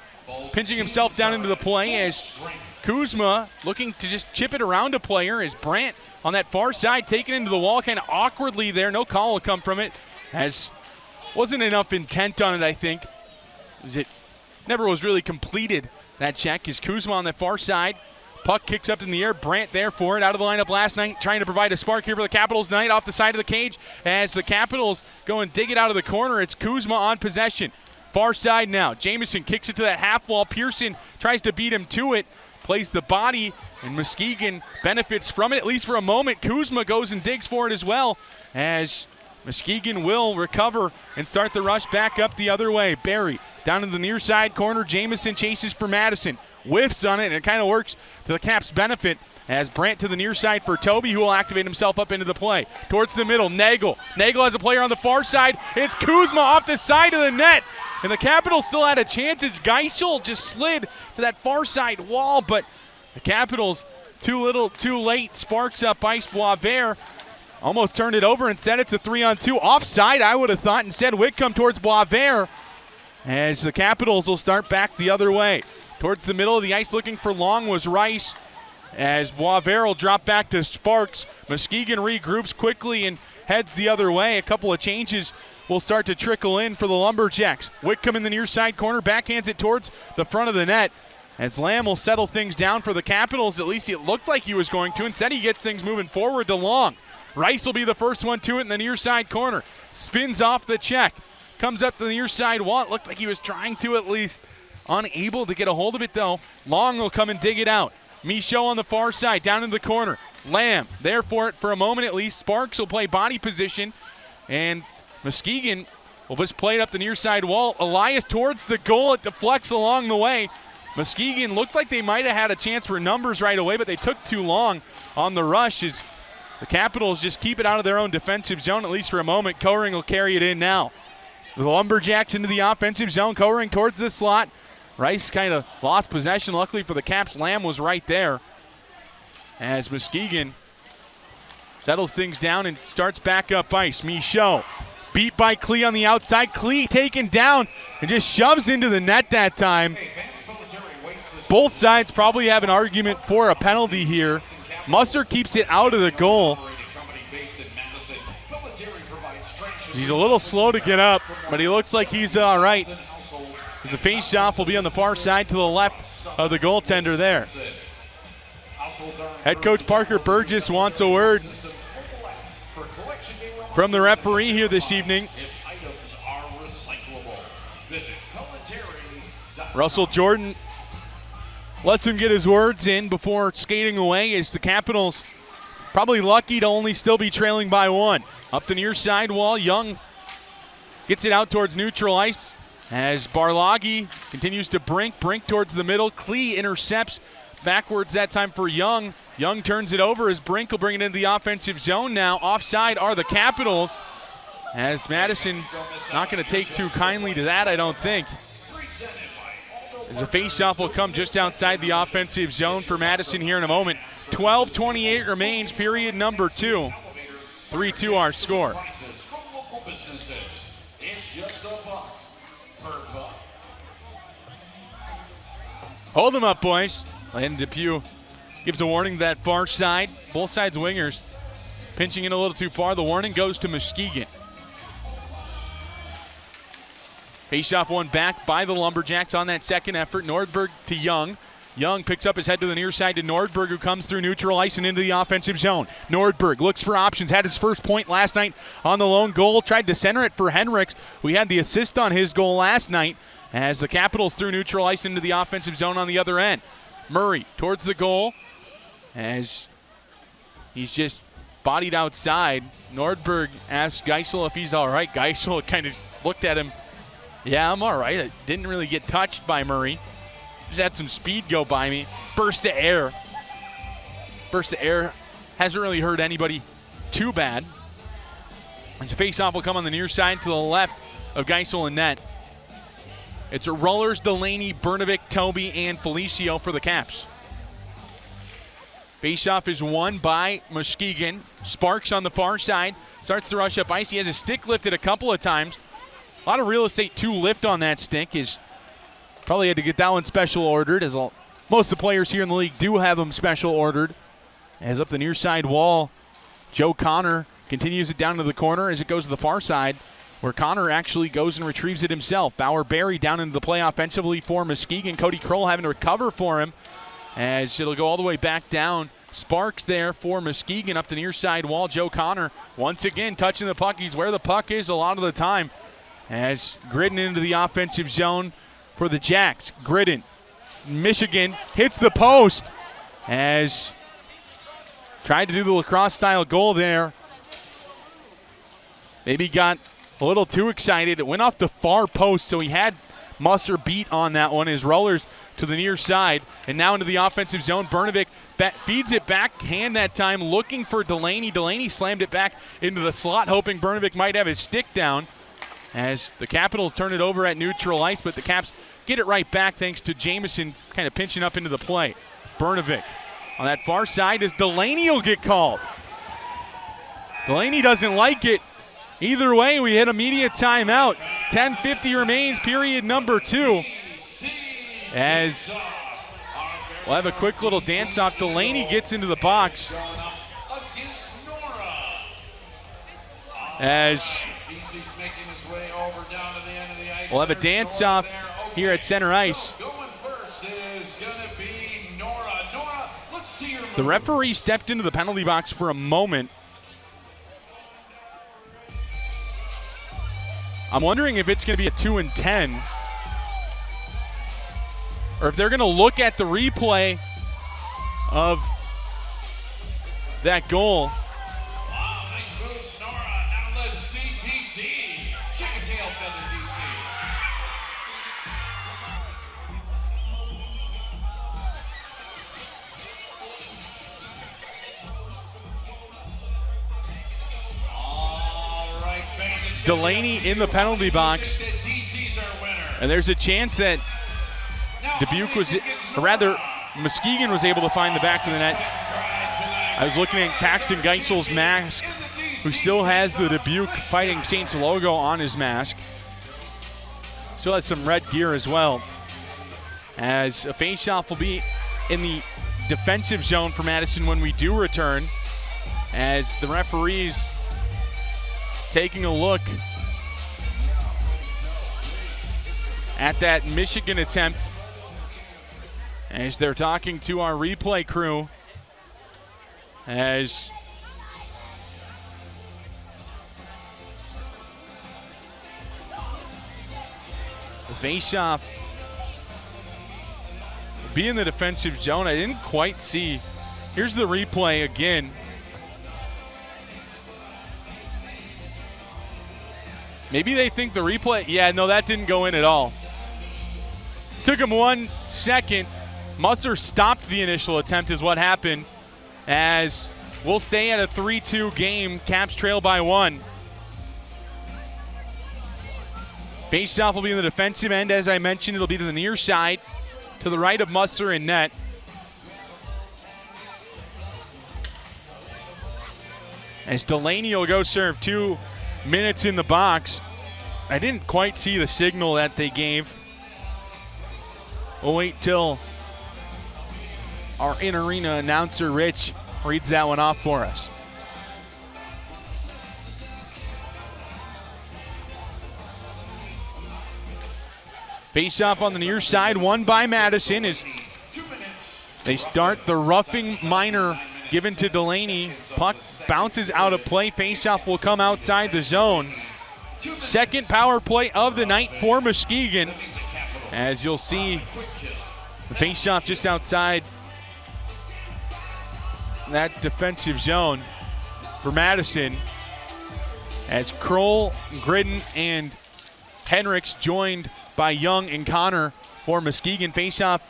pinching himself down into the play as Kuzma looking to just chip it around a player as Brandt on that far side taken into the wall kind of awkwardly there. No call will come from it as wasn't enough intent on it, I think. It never was really completed, that check. Is Kuzma on the far side. Puck kicks up in the air. Brandt there for it. Out of the lineup last night. Trying to provide a spark here for the Capitals tonight off the side of the cage as the Capitals go and dig it out of the corner. It's Kuzma on possession. Far side now. Jamison kicks it to that half wall. Pearson tries to beat him to it. Plays the body, and Muskegon benefits from it, at least for a moment. Kuzma goes and digs for it as well, as Muskegon will recover and start the rush back up the other way. Barry down in the near side corner. Jamison chases for Madison. Whiffs on it, and it kind of works to the Caps' benefit as Brandt to the near side for Toby, who will activate himself up into the play. Towards the middle, Nagel. Nagel has a player on the far side. It's Kuzma off the side of the net. And the Capitals still had a chance as Geisel just slid to that far side wall, but the Capitals too little, too late. Sparks up ice. Boisvert almost turned it over. Instead, it's a 3-on-2. Offside, I would have thought. Instead, Whitcomb towards Boisvert as the Capitals will start back the other way. Towards the middle of the ice looking for Long was Rice as Boisvert will drop back to Sparks. Muskegon regroups quickly and heads the other way. A couple of changes will start to trickle in for the Lumberjacks. Whitcomb in the near side corner, backhands it towards the front of the net. As Lamb will settle things down for the Capitals, at least it looked like he was going to. Instead, he gets things moving forward to Long. Rice will be the first one to it in the near side corner. Spins off the check. Comes up to the near side wall. It looked like he was trying to at least. Unable to get a hold of it, though. Long will come and dig it out. Michaud on the far side, down in the corner. Lamb there for it for a moment at least. Sparks will play body position. And Muskegon will just play it up the near side wall. Elias towards the goal. It deflects along the way. Muskegon looked like they might have had a chance for numbers right away, but they took too long on the rush as the Capitals just keep it out of their own defensive zone, at least for a moment. Coering will carry it in now. The Lumberjacks into the offensive zone. Coering towards the slot. Rice kind of lost possession. Luckily for the Caps, Lamb was right there as Muskegon settles things down and starts back up ice. Michaud beat by Klee on the outside. Klee taken down and just shoves into the net that time. Both sides probably have an argument for a penalty here. Musser keeps it out of the goal. He's a little slow to get up, but he looks like he's all right. As the face-off will be on the far side to the left of the goaltender there. Head coach Parker Burgess wants a word. from the referee here this evening. If items are recyclable, visit Pelletary.com. Russell Jordan lets him get his words in before skating away as the Capitals probably lucky to only still be trailing by 1. Up the near side wall, Young gets it out towards neutral ice as Barlagi continues to brink towards the middle. Klee intercepts backwards that time for Young. Young turns it over as Brink will bring it into the offensive zone now. Offside are the Capitals as Madison not going to take too kindly to that, I don't think. As the faceoff will come just outside the offensive zone for Madison here in a moment. 12:28 remains, period number 2. 3-2 our score. Hold them up, boys. And Depew gives a warning to that far side. Both sides wingers pinching in a little too far. The warning goes to Muskegon. Faceoff won back by the Lumberjacks on that second effort. Nordberg to Young. Young picks up his head to the near side to Nordberg, who comes through neutral ice and into the offensive zone. Nordberg looks for options, had his first point last night on the lone goal, tried to center it for Henriks, who had the assist on his goal last night, as the Capitals threw neutral ice into the offensive zone on the other end. Murray towards the goal, as he's just bodied outside. Nordberg asks Geisel if he's all right. Geisel kind of looked at him. Yeah, I'm all right. I didn't really get touched by Murray. Just had some speed go by me. Burst of air. Burst of air hasn't really hurt anybody too bad. As a faceoff will come on the near side to the left of Geisel and net. It's a Rollers, Delaney, Bernovic, Toby, and Felicio for the Caps. Faceoff is won by Muskegon. Sparks on the far side. Starts to rush up ice. He has his stick lifted a couple of times. A lot of real estate to lift on that stick. Probably had to get that one special ordered, as most of the players here in the league do have them special ordered. As up the near side wall, Joe Connor continues it down to the corner as it goes to the far side, where Connor actually goes and retrieves it himself. Bauer-Berry down into the play offensively for Muskegon. Cody Kroll having to recover for him as it'll go all the way back down. Sparks there for Muskegon up the near side wall. Joe Connor once again touching the puck. He's where the puck is a lot of the time. As Gridden into the offensive zone for the Jacks. Gridden, Michigan, hits the post as tried to do the lacrosse-style goal there. Maybe got a little too excited. It went off the far post, so he had Musser beat on that one. His Rollers to the near side, and now into the offensive zone. Bernovic feeds it backhand that time, looking for Delaney. Delaney slammed it back into the slot, hoping Bernovic might have his stick down. As the Capitals turn it over at neutral ice, but the Caps get it right back thanks to Jamison kind of pinching up into the play. Bernovic on that far side as Delaney will get called. Delaney doesn't like it. Either way, we hit immediate timeout. 10:50 remains, period number 2. As we'll have a quick little dance-off. Delaney gets into the box. As we'll have a dance-off here at center ice. The referee stepped into the penalty box for a moment. I'm wondering if it's going to be a 2-10, or if they're going to look at the replay of that goal. Wow, nice move, Nora. Now let's see DC. Shake a tail feather, DC. All right, fans. Delaney in the penalty box. And there's a chance that Dubuque was, or rather, Muskegon was able to find the back of the net. I was looking at Paxton Geisel's mask, who still has the Dubuque Fighting Saints logo on his mask. Still has some red gear as well. As a faceoff will be in the defensive zone for Madison when we do return. As the referees taking a look at that Michigan attempt, as they're talking to our replay crew, as Face-off be in the defensive zone. I didn't quite see. Here's the replay again. Maybe they think the replay. Yeah, no, that didn't go in at all. Took him 1 second. Musser stopped the initial attempt is what happened, as we'll stay at a 3-2 game. Caps trail by 1. Faceoff will be in the defensive end. As I mentioned, it'll be to the near side, to the right of Musser in net. As Delaney will go serve 2 minutes in the box. I didn't quite see the signal that they gave. We'll wait till our in-arena announcer, Rich, reads that one off for us. Face-off on the near side, won by Madison as they start the roughing minor given to Delaney. Puck bounces out of play. Face-off will come outside the zone. Second power play of the night for Muskegon. As you'll see, the face-off just outside that defensive zone for Madison. As Kroll, Gridden, and Henricks joined by Young and Connor for Muskegon. Face-off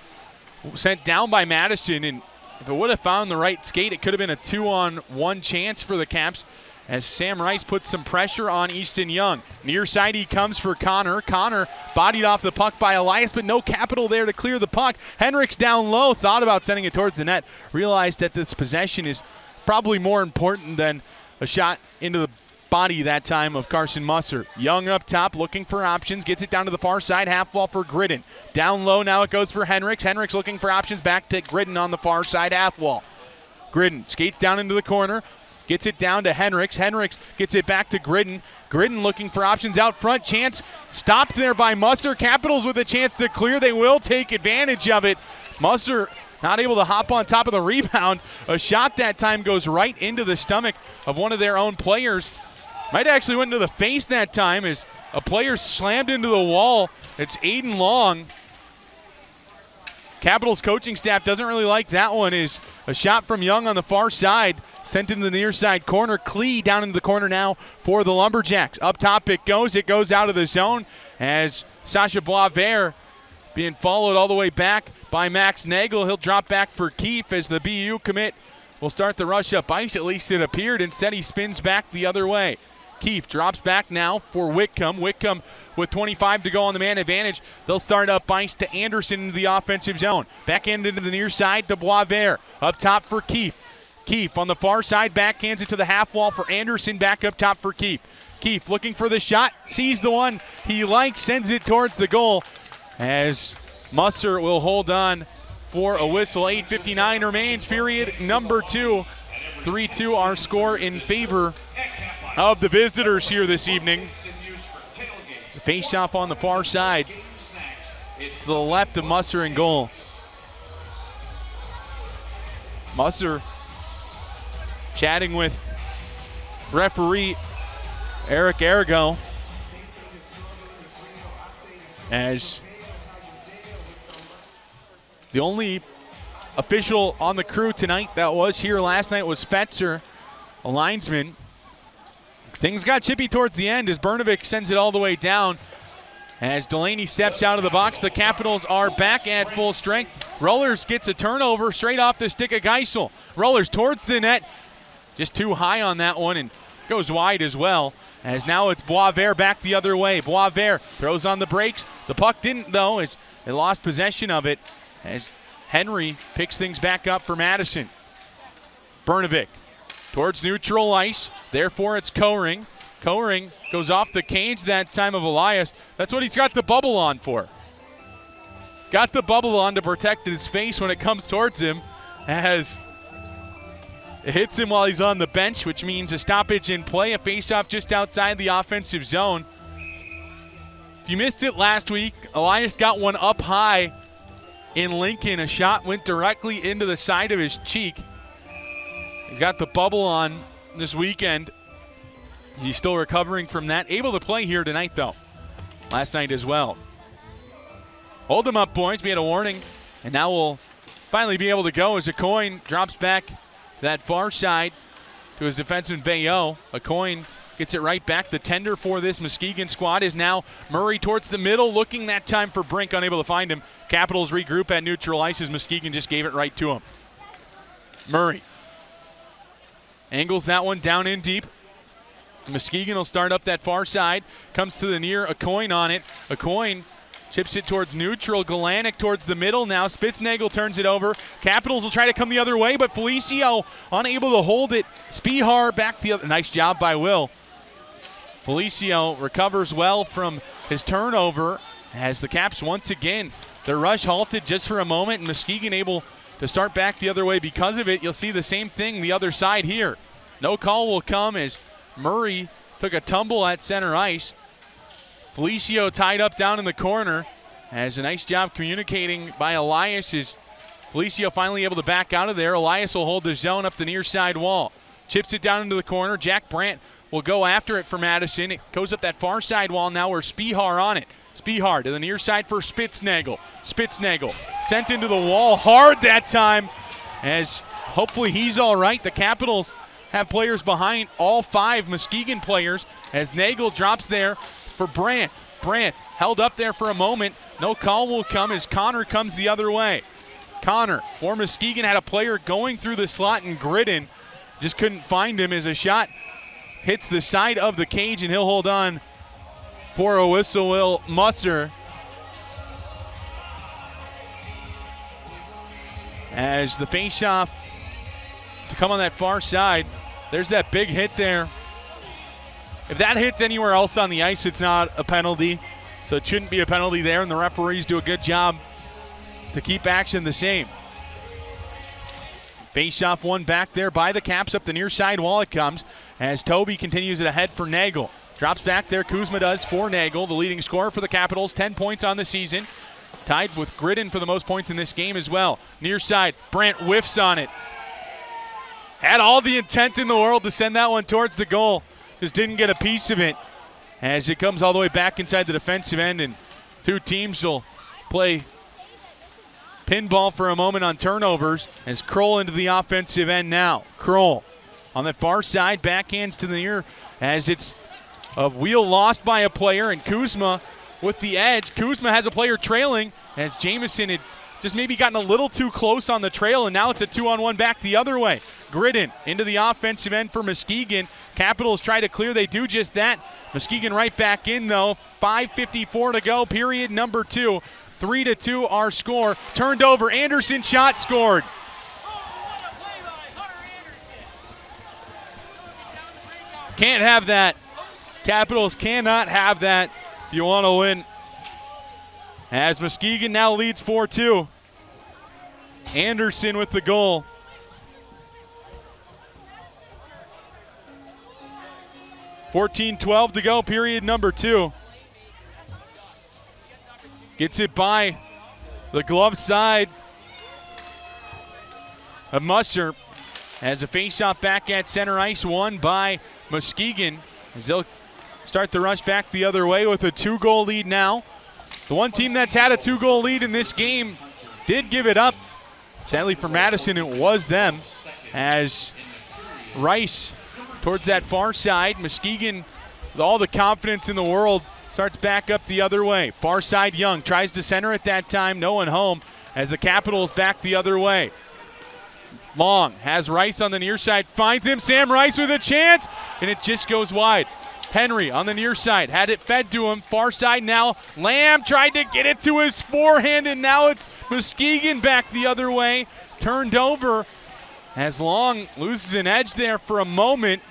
sent down by Madison, and if it would have found the right skate, it could have been a 2-on-1 chance for the Caps, as Sam Rice puts some pressure on Easton Young. Near side he comes for Connor. Connor bodied off the puck by Elias, but no capital there to clear the puck. Henricks down low, thought about sending it towards the net, realized that this possession is probably more important than a shot into the body that time of Carson Musser. Young up top looking for options, gets it down to the far side, half wall for Gridden. Down low now it goes for Henricks. Henricks looking for options, back to Gridden on the far side half wall. Gridden skates down into the corner, gets it down to Henricks. Henricks gets it back to Gridden. Gridden looking for options out front. Chance stopped there by Musser. Capitals with a chance to clear. They will take advantage of it. Musser not able to hop on top of the rebound. A shot that time goes right into the stomach of one of their own players. Might actually went into the face that time as a player slammed into the wall. It's Aiden Long. Capitals coaching staff doesn't really like that one. Is a shot from Young on the far side, sent into the near side corner. Klee down into the corner now for the Lumberjacks. Up top it goes out of the zone as Sasha Boisvert being followed all the way back by Max Nagel. He'll drop back for Keefe as the BU commit will start the rush up ice. At least it appeared. Instead he spins back the other way. Keefe drops back now for Whitcomb. Whitcomb with 25 to go on the man advantage. They'll start up ice to Anderson into the offensive zone. Back end into the near side to Boisvert. Up top for Keefe. Keefe on the far side, backhands it to the half wall for Anderson. Back up top for Keefe. Keefe looking for the shot, sees the one he likes, sends it towards the goal as Musser will hold on for a whistle. 8:59 remains, period number 2. 3-2 our score in favor of the visitors here this evening. Face-off on the far side to the left of Musser in goal. Musser chatting with referee Eric Arago as the only official on the crew tonight that was here last night was Fetzer, a linesman. Things got chippy towards the end as Bernovic sends it all the way down. As Delaney steps out of the box, the Capitals are back at full strength. Rollers gets a turnover straight off the stick of Geisel. Rollers towards the net, just too high on that one and goes wide as well. As now it's Boisvert back the other way. Boisvert throws on the brakes. The puck didn't though, as they lost possession of it. As Henry picks things back up for Madison. Bernovic towards neutral ice. Therefore, it's Koring. Koring goes off the cage that time of Elias. That's what he's got the bubble on for. Got the bubble on to protect his face when it comes towards him, as it hits him while he's on the bench, which means a stoppage in play, a faceoff just outside the offensive zone. If you missed it last week, Elias got one up high in Lincoln. A shot went directly into the side of his cheek. He's got the bubble on this weekend. He's still recovering from that. Able to play here tonight, though. Last night as well. Hold them up, boys. We had a warning. And now we'll finally be able to go as a coin drops back to that far side to his defenseman Veilleux. A coin gets it right back. The tender for this Muskegon squad is now Murray towards the middle, looking that time for Brink, unable to find him. Capitals regroup at neutral ice as Muskegon just gave it right to him. Murray angles that one down in deep. Muskegon will start up that far side. Comes to the near, a coin on it. A coin chips it towards neutral. Galanic towards the middle now. Spitznagel turns it over. Capitals will try to come the other way, but Felicio unable to hold it. Spihar back the other. Nice job by Will. Felicio recovers well from his turnover as the Caps once again, their rush halted just for a moment, and Muskegon able to start back the other way because of it. You'll see the same thing the other side here. No call will come as Murray took a tumble at center ice. Felicio tied up down in the corner. Has a nice job communicating by Elias as Felicio finally able to back out of there. Elias will hold the zone up the near side wall. Chips it down into the corner. Jack Brandt will go after it for Madison. It goes up that far side wall now where Spihar on it. Spihar to the near side for Spitznagel. Spitznagel sent into the wall hard that time as hopefully he's all right. The Capitals have players behind all 5 Muskegon players as Nagel drops there for Brandt. Brandt held up there for a moment. No call will come as Connor comes the other way. Connor for Muskegon had a player going through the slot and Gridden. Just couldn't find him as a shot hits the side of the cage, and he'll hold on for a whistle. Will Musser as the faceoff to come on that far side. There's that big hit there. If that hits anywhere else on the ice, it's not a penalty. So it shouldn't be a penalty there, and the referees do a good job to keep action the same. Face-off one back there by the Caps. Up the near side wall it comes as Toby continues it ahead for Nagel. Drops back there, Kuzma does for Nagel, the leading scorer for the Capitals, 10 points on the season. Tied with Gridden for the most points in this game as well. Near side, Brandt whiffs on it. Had all the intent in the world to send that one towards the goal. Just didn't get a piece of it as it comes all the way back inside the defensive end, and two teams will play pinball for a moment on turnovers as Kroll into the offensive end now. Kroll on the far side, backhands to the near as it's a wheel lost by a player, and Kuzma with the edge. Kuzma has a player trailing as Jamison had just maybe gotten a little too close on the trail, and now it's a 2-on-1 back the other way. Gridden into the offensive end for Muskegon. Capitals try to clear. They do just that. Muskegon right back in, though. 5:54 to go, period number 2. 3-2 our score. Turned over. Anderson shot scored. Can't have that. Capitals cannot have that if you want to win. As Muskegon now leads 4-2. Anderson with the goal. .12 to go, period number 2. Gets it by the glove side of Musser as a faceoff back at center ice, won by Muskegon as they'll start the rush back the other way with a 2-goal lead now. The one team that's had a 2-goal lead in this game did give it up. Sadly for Madison, it was them as Rice towards that far side. Muskegon, with all the confidence in the world, starts back up the other way. Far side, Young tries to center at that time. No one home as the Capitals back the other way. Long has Rice on the near side. Finds him. Sam Rice with a chance. And it just goes wide. Henry on the near side. Had it fed to him. Far side now. Lamb tried to get it to his forehand. And now it's Muskegon back the other way. Turned over as Long loses an edge there for a moment.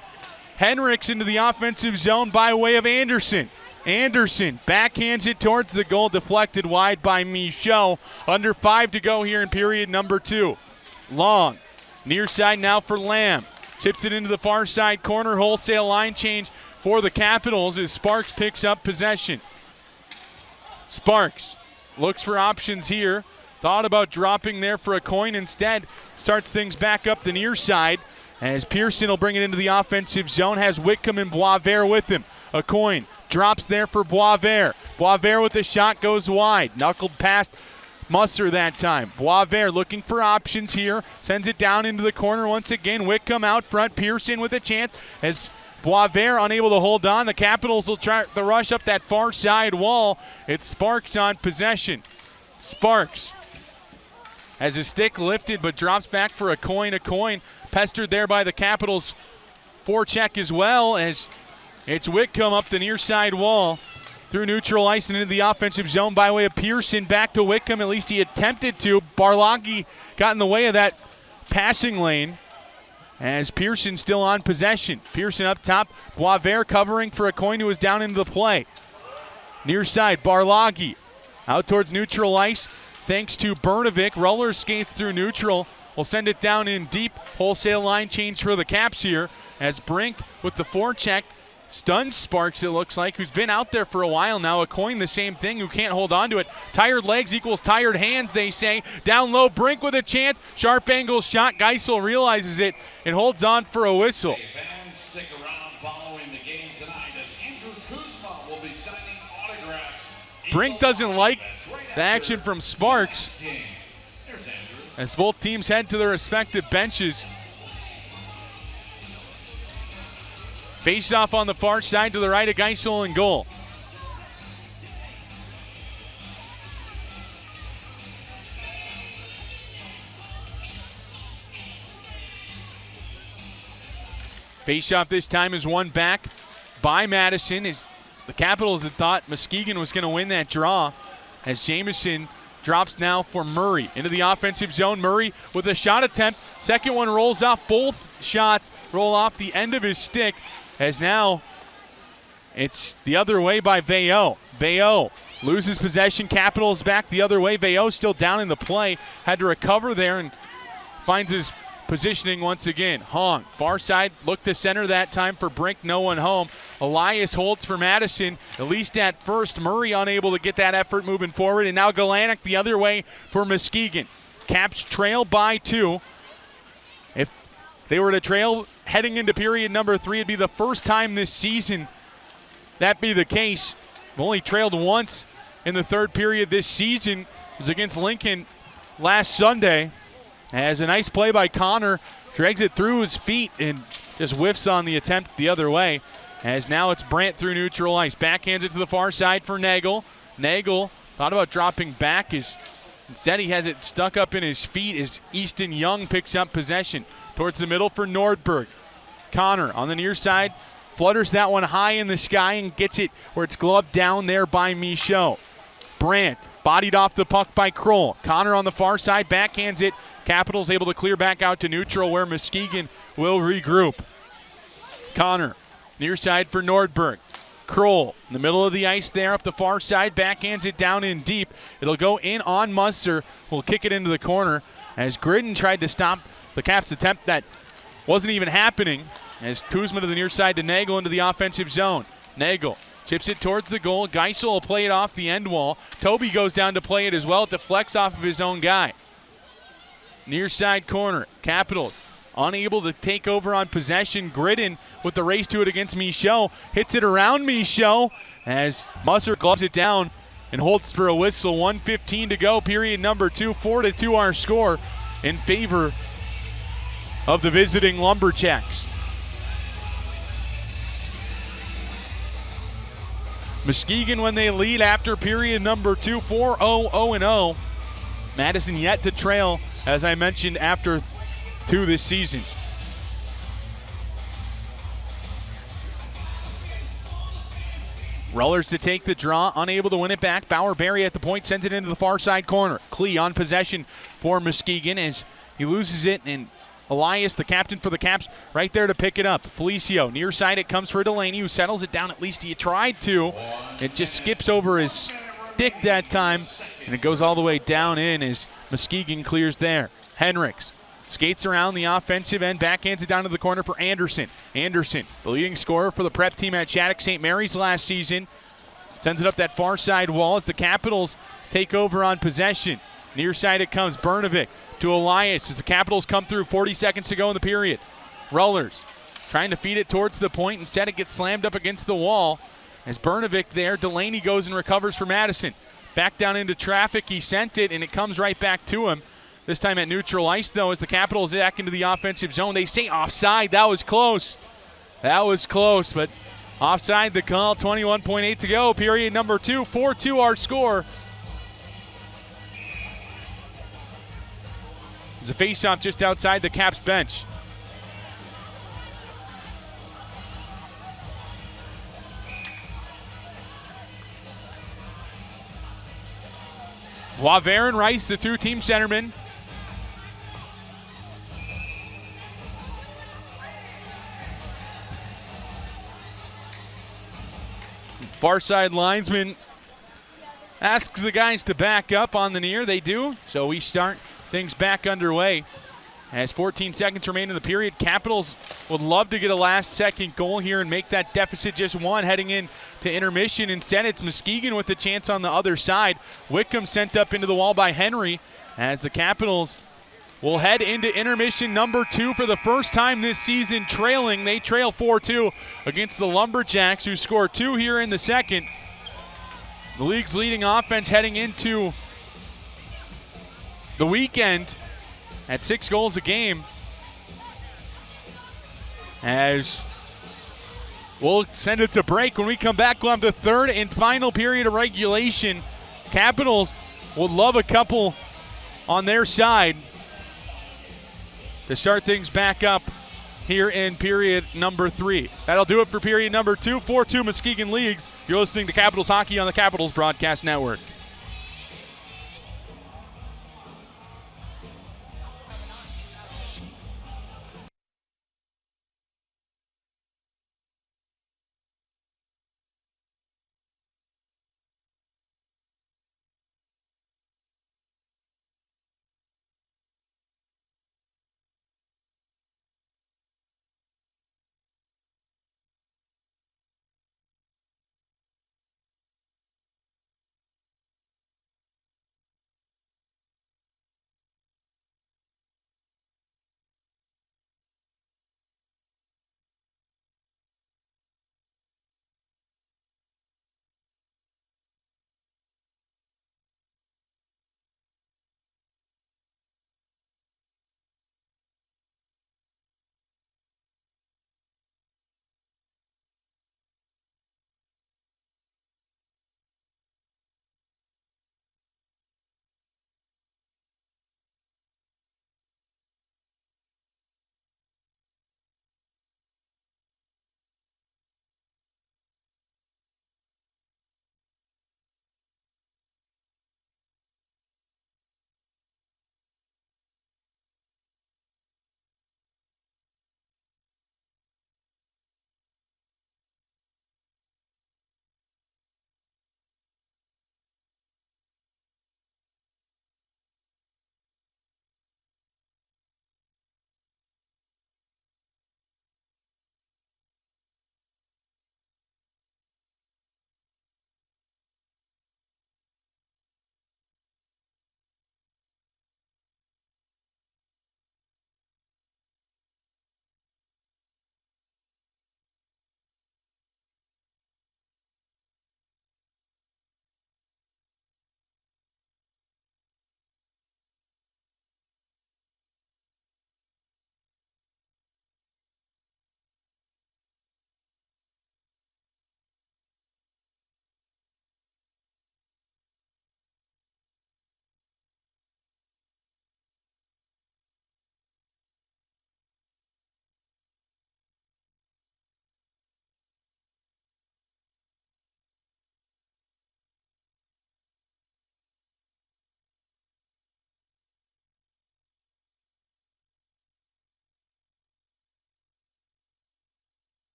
Henricks into the offensive zone by way of Anderson. Anderson backhands it towards the goal, deflected wide by Michaud. Under 5 to go here in period number 2. Long, near side now for Lamb. Chips it into the far side corner, wholesale line change for the Capitals as Sparks picks up possession. Sparks looks for options here. Thought about dropping there for a coin, instead starts things back up the near side as Pearson will bring it into the offensive zone, has Whitcomb and Boisvert with him. A coin drops there for Boisvert. Boisvert with the shot goes wide. Knuckled past Musser that time. Boisvert looking for options here. Sends it down into the corner once again. Whitcomb out front. Pearson with a chance as Boisvert unable to hold on. The Capitals will try the rush up that far side wall. It's Sparks on possession. Sparks has his stick lifted but drops back for a coin. Pestered there by the Capitals forecheck as well as it's Whitcomb up the near side wall. Through neutral ice and into the offensive zone by way of Pearson. Back to Whitcomb. At least he attempted to. Barloggi got in the way of that passing lane as Pearson still on possession. Pearson up top. Boisvert covering for a coin who is down into the play. Near side, Barloggi out towards neutral ice. Thanks to Bernovic. Roller skates through neutral. Will send it down in deep. Wholesale line change for the Caps here as Brink with the forecheck stuns Sparks, it looks like, who's been out there for a while now. A coin, the same thing, who can't hold on to it. Tired legs equals tired hands, they say. Down low, Brink with a chance. Sharp angle shot. Geisel realizes it and holds on for a whistle. Fans, stick around following the game tonight as Andrew Kuzma will be signing autographs. Brink doesn't like the action from Sparks as both teams head to their respective benches. Face off on the far side to the right of Geisel in goal. Face off this time is won back by Madison as the Capitals had thought Muskegon was going to win that draw as Jamison drops now for Murray into the offensive zone. Murray with a shot attempt. Second one rolls off. Both shots roll off the end of his stick as now it's the other way by Veilleux. Veilleux loses possession. Capitals back the other way. Veilleux still down in the play. Had to recover there and finds his positioning once again. Hong, far side, look to center that time for Brink. No one home. Elias holds for Madison, at least at first. Murray unable to get that effort moving forward. And now Galanick the other way for Muskegon. Caps trail by 2. If they were to trail heading into period number 3, it'd be the first time this season that be the case. We've only trailed once in the third period this season. It was against Lincoln last Sunday. As a nice play by Connor, drags it through his feet and just whiffs on the attempt the other way. As now it's Brandt through neutral ice. Backhands it to the far side for Nagel. Nagel thought about dropping back. Instead he has it stuck up in his feet as Easton Young picks up possession. Towards the middle for Nordberg. Connor on the near side. Flutters that one high in the sky and gets it where it's gloved down there by Michaud. Brandt bodied off the puck by Kroll. Connor on the far side backhands it. Capitals able to clear back out to neutral where Muskegon will regroup. Connor, near side for Nordberg. Kroll in the middle of the ice there up the far side, backhands it down in deep. It'll go in on Musser, who'll kick it into the corner as Gridden tried to stop the Caps' attempt that wasn't even happening as Kuzma to the near side to Nagel into the offensive zone. Nagel chips it towards the goal. Geisel will play it off the end wall. Toby goes down to play it as well. It deflects off of his own guy. Near side corner, Capitals unable to take over on possession. Gridden with the race to it against Michaud. Hits it around Michaud as Musser gloves it down and holds for a whistle. 1:15 to go, period number 2. 4-2 our score in favor of the visiting Lumberjacks. Muskegon when they lead after period number 2, 4-0-0-0. Madison yet to trail, as I mentioned, after 2 this season. Rollers to take the draw, unable to win it back. Bauer-Berry at the point, sends it into the far side corner. Klee on possession for Muskegon as he loses it, and Elias, the captain for the Caps, right there to pick it up. Felicio, near side, it comes for Delaney, who settles it down. At least he tried to. It just skips over his stick that time, and it goes all the way down in as Muskegon clears there. Henriks skates around the offensive end, backhands it down to the corner for Anderson. Anderson, the leading scorer for the prep team at Shattuck St. Mary's last season, sends it up that far side wall as the Capitals take over on possession. Near side it comes, Bernovic to Elias as the Capitals come through. 40 seconds to go in the period. Rollers trying to feed it towards the point. Instead it gets slammed up against the wall As Bernovic there, Delaney goes and recovers for Madison. Back down into traffic, he sent it, and it comes right back to him. This time at neutral ice, though, as the Capitals back into the offensive zone. They say offside. That was close. That was close, but offside the call. 21.8 to go, period number 2. 4-2 our score. There's a face-off just outside the Caps bench. Boisvert and Rice, the two-team centermen. Far side linesman asks the guys to back up on the near. They do, so we start things back underway. As 14 seconds remain in the period, Capitals would love to get a last-second goal here and make that deficit just 1 heading in to intermission. Instead, it's Muskegon with the chance on the other side. Wickham sent up into the wall by Henry as the Capitals will head into intermission number 2 for the first time this season, trailing. They trail 4-2 against the Lumberjacks, who score 2 here in the second. The league's leading offense heading into the weekend at 6 goals a game. As we'll send it to break. When we come back, we'll have the third and final period of regulation. Capitals would love a couple on their side to start things back up here in period number 3. That'll do it for period number 2. 4-2 Muskegon Leagues. You're listening to Capitals Hockey on the Capitals Broadcast Network.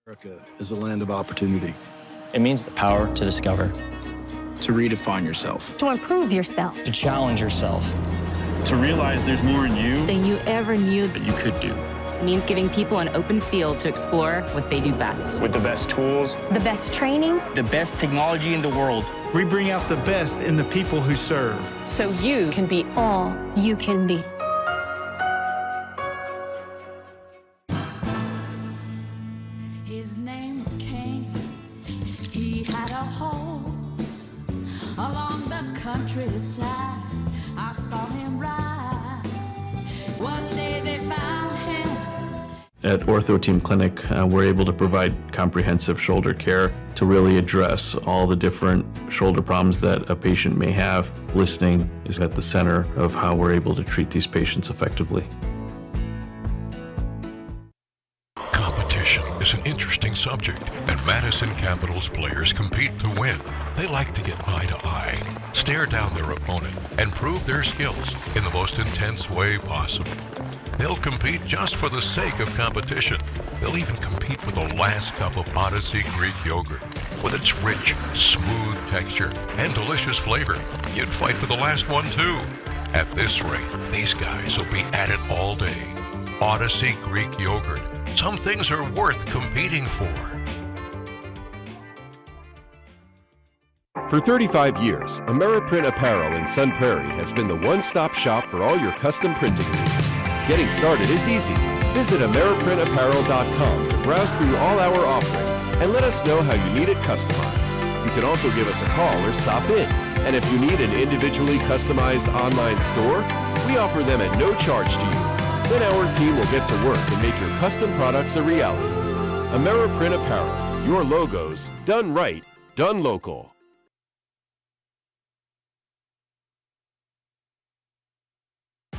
America is a land of opportunity. It means the power to discover, to redefine yourself, to improve yourself, to challenge yourself, to realize there's more in you than you ever knew that you could do. It means giving people an open field to explore what they do best. With the best tools, the best training, the best technology in the world. We bring out the best in the people who serve. So you can be all you can be. His name was Cain. He had a horse along the countryside. I saw him ride. One day they found him. At Ortho Team Clinic, we're able to provide comprehensive shoulder care to really address all the different shoulder problems that a patient may have. Listening is at the center of how we're able to treat these patients effectively. Competition is an interesting subject, and Madison Capital's players compete to win. They like to get eye to eye, stare down their opponent, and prove their skills in the most intense way possible. They'll compete just for the sake of competition. They'll even compete for the last cup of Odyssey Greek yogurt. With its rich, smooth texture and delicious flavor, you'd fight for the last one too. At this rate, these guys will be at it all day. Odyssey Greek yogurt. Some things are worth competing for. For 35 years, Ameriprint Apparel in Sun Prairie has been the one-stop shop for all your custom printing needs. Getting started is easy. Visit AmeriprinTapparel.com to browse through all our offerings and let us know how you need it customized. You can also give us a call or stop in. And if you need an individually customized online store, we offer them at no charge to you. Then our team will get to work and make your custom products a reality. Ameriprint Apparel, your logos, done right, done local.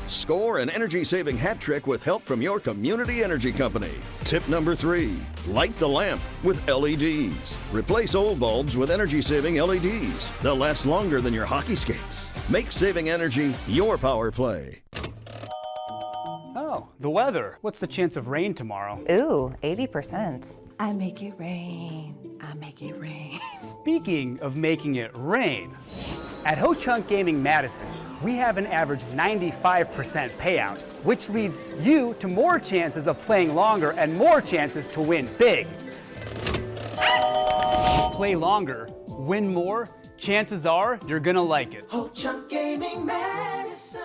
Score an energy-saving hat trick with help from your community energy company. Tip number 3, light the lamp with LEDs. Replace old bulbs with energy-saving LEDs. They'll last longer than your hockey skates. Make saving energy your power play. Oh, the weather. What's the chance of rain tomorrow? Ooh, 80%. I make it rain. I make it rain. Speaking of making it rain, at Ho Chunk Gaming Madison, we have an average 95% payout, which leads you to more chances of playing longer and more chances to win big. Play longer, win more, chances are you're gonna like it. Ho Chunk Gaming Madison.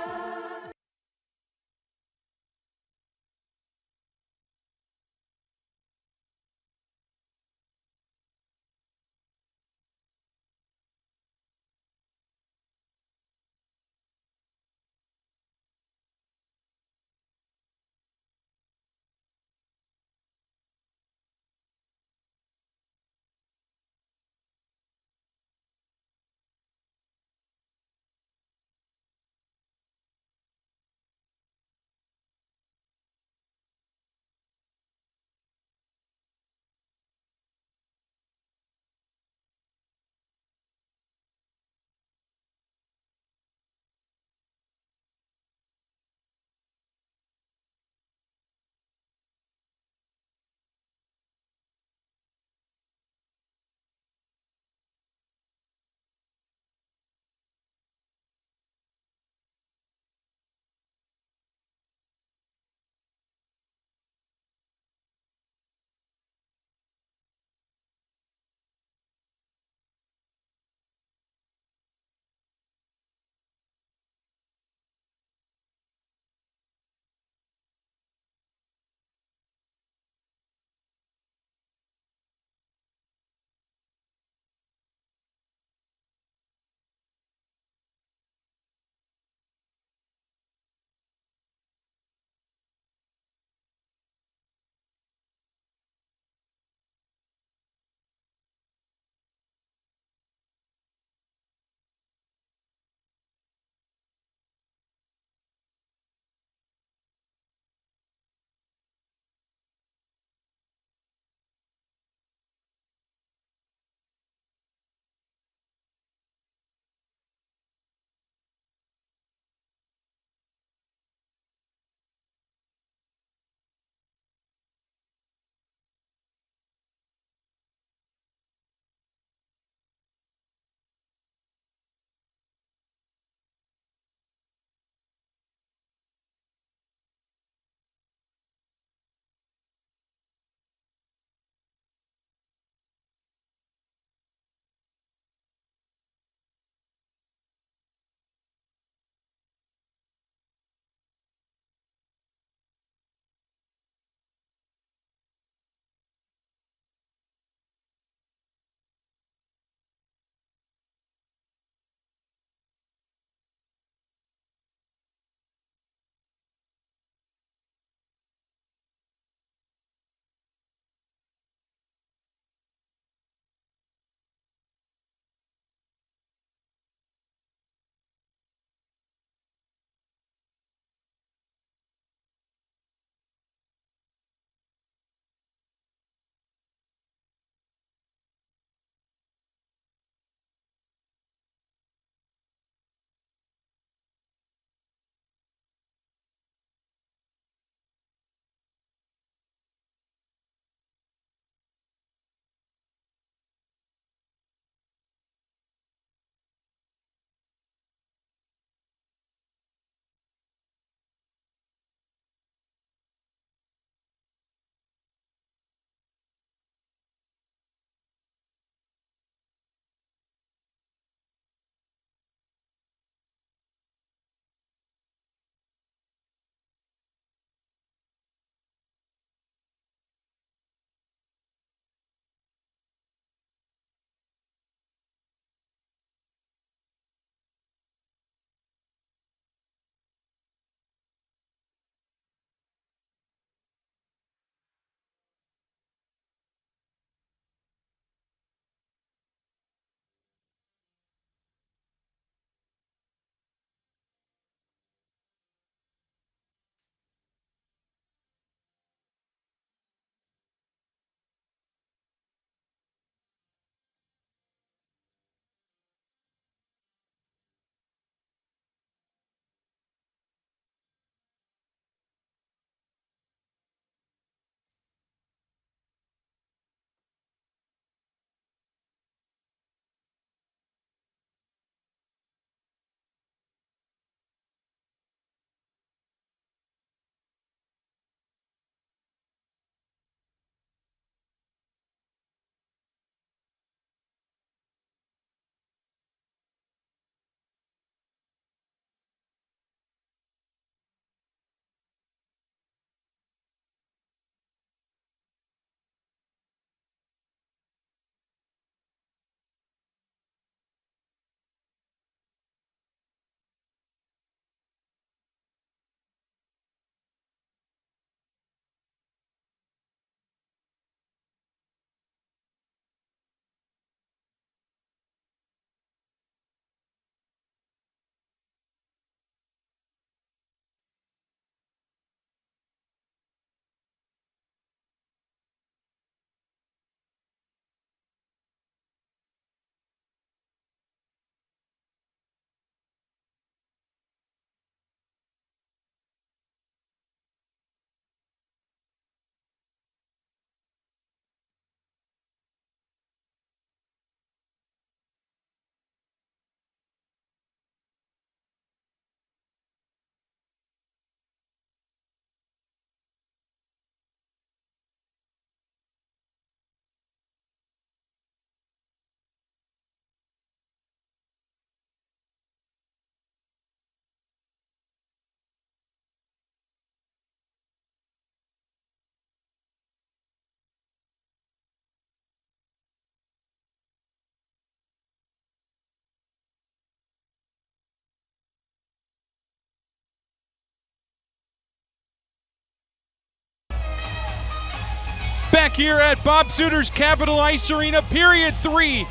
Back here at Bob Suter's Capital Ice Arena, period 3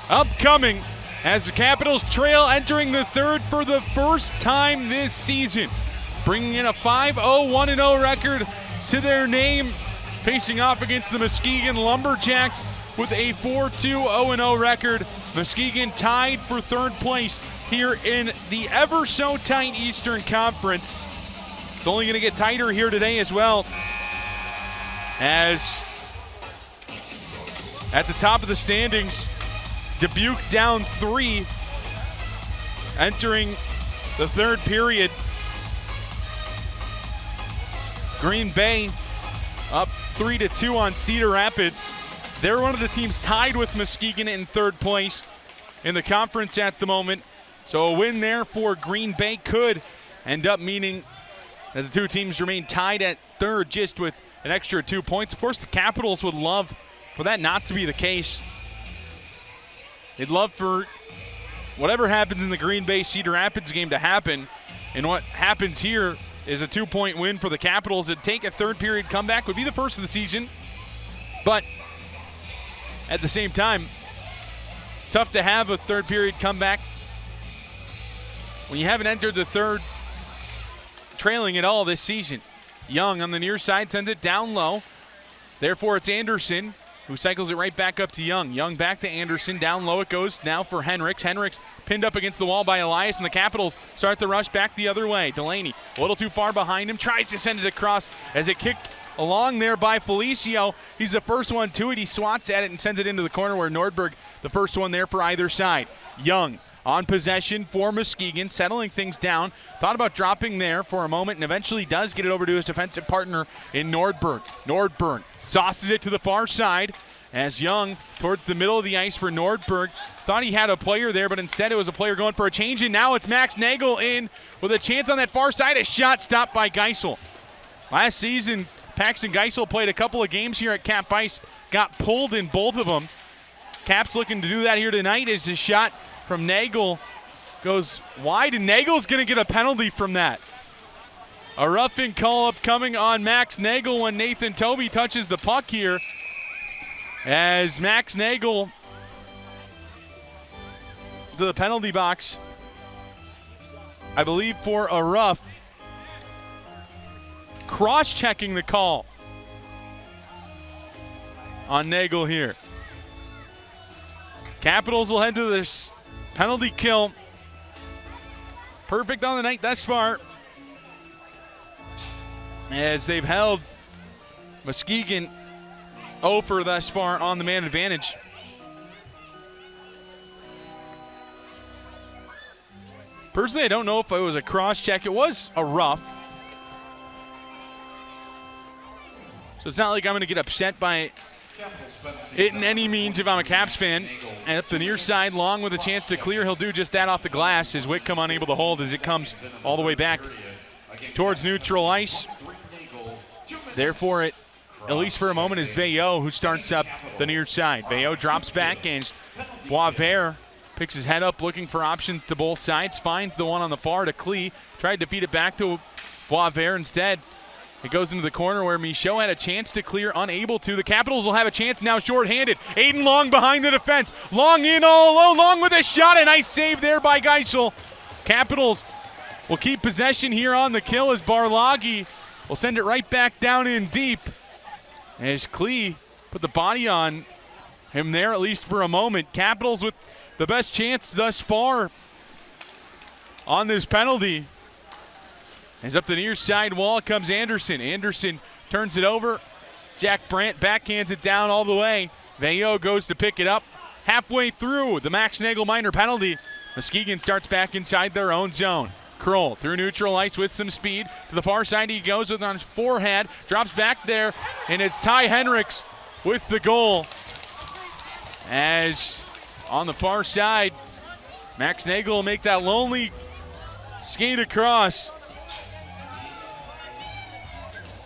upcoming as the Capitals trail entering the third for the first time this season, bringing in a 5-0, 1-0 record to their name, facing off against the Muskegon Lumberjacks with a 4-2, 0-0 record. Muskegon tied for third place here in the ever so tight Eastern Conference. It's only going to get tighter here today as well, as at the top of the standings, Dubuque down 3 entering the third period. Green Bay up 3-2 on Cedar Rapids. They're one of the teams tied with Muskegon in third place in the conference at the moment. So a win there for Green Bay could end up meaning that the two teams remain tied at third, just with an extra 2 points. Of course, the Capitals would love for that not to be the case. They'd love for whatever happens in the Green Bay Cedar Rapids game to happen. And what happens here is a 2-point win for the Capitals. It'd take a third period comeback, would be the first of the season. But at the same time, tough to have a third period comeback when you haven't entered the third trailing at all this season. Young on the near side sends it down low. Therefore, it's Anderson who cycles it right back up to Young. Young back to Anderson. Down low it goes now for Henricks. Henricks pinned up against the wall by Elias, and the Capitals start the rush back the other way. Delaney a little too far behind him. Tries to send it across as it kicked along there by Felicio. He's the first one to it. He swats at it and sends it into the corner where Nordberg, the first one there for either side. Young on possession for Muskegon, settling things down. Thought about dropping there for a moment and eventually does get it over to his defensive partner in Nordberg. Nordberg sauces it to the far side as Young towards the middle of the ice for Nordberg. Thought he had a player there, but instead it was a player going for a change, and now it's Max Nagel in with a chance on that far side. A shot stopped by Geisel. Last season, Paxton Geisel played a couple of games here at Cap Ice, got pulled in both of them. Cap's looking to do that here tonight as his shot from Nagel goes wide, and Nagel's going to get a penalty from that. A roughing call up coming on Max Nagel when Nathan Tobey touches the puck here, as Max Nagel to the penalty box, I believe for a rough. Cross-checking the call on Nagel here. Capitals will head to this penalty kill. Perfect on the night thus far, as they've held Muskegon over thus far on the man advantage. Personally, I don't know if it was a cross-check. It was a rough. So it's not like I'm going to get upset by it in any means if I'm a Caps fan. And up the near side, Long with a chance to clear. He'll do just that off the glass as Whitcomb unable to hold as it comes all the way back towards neutral ice. Therefore, it, at least for a moment, is Veilleux who starts up the near side. Veilleux drops back and Boisvert picks his head up looking for options to both sides. Finds the one on the far to Klee. Tried to feed it back to Boisvert instead. It goes into the corner where Michaud had a chance to clear, unable to. The Capitals will have a chance now shorthanded. Aiden Long behind the defense. Long in all alone. Long with a shot. A nice save there by Geisel. Capitals will keep possession here on the kill as Barlagi will send it right back down in deep. As Klee put the body on him there, at least for a moment. Capitals with the best chance thus far on this penalty. As up the near side wall comes Anderson. Anderson turns it over. Jack Brandt backhands it down all the way. Veilleux goes to pick it up. Halfway through the Max Nagel minor penalty, Muskegon starts back inside their own zone. Kroll through neutral ice with some speed. To the far side he goes with on his forehand. Drops back there, and it's Ty Henricks with the goal. As on the far side, Max Nagel will make that lonely skate across.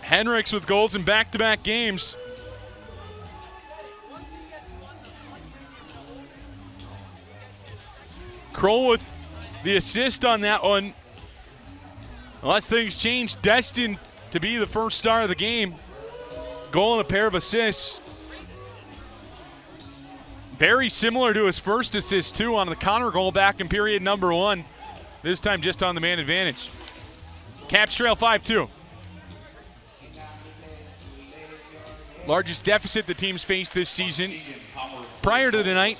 Henricks with goals in back-to-back games. Kroll with the assist on that one. Unless things change, destined to be the first star of the game. goal and a pair of assists. Very similar to his first assist, too, on the Connor goal back in period number 1. This time just on the man advantage. Caps trail 5-2. Largest deficit the team's faced this season. Prior to tonight,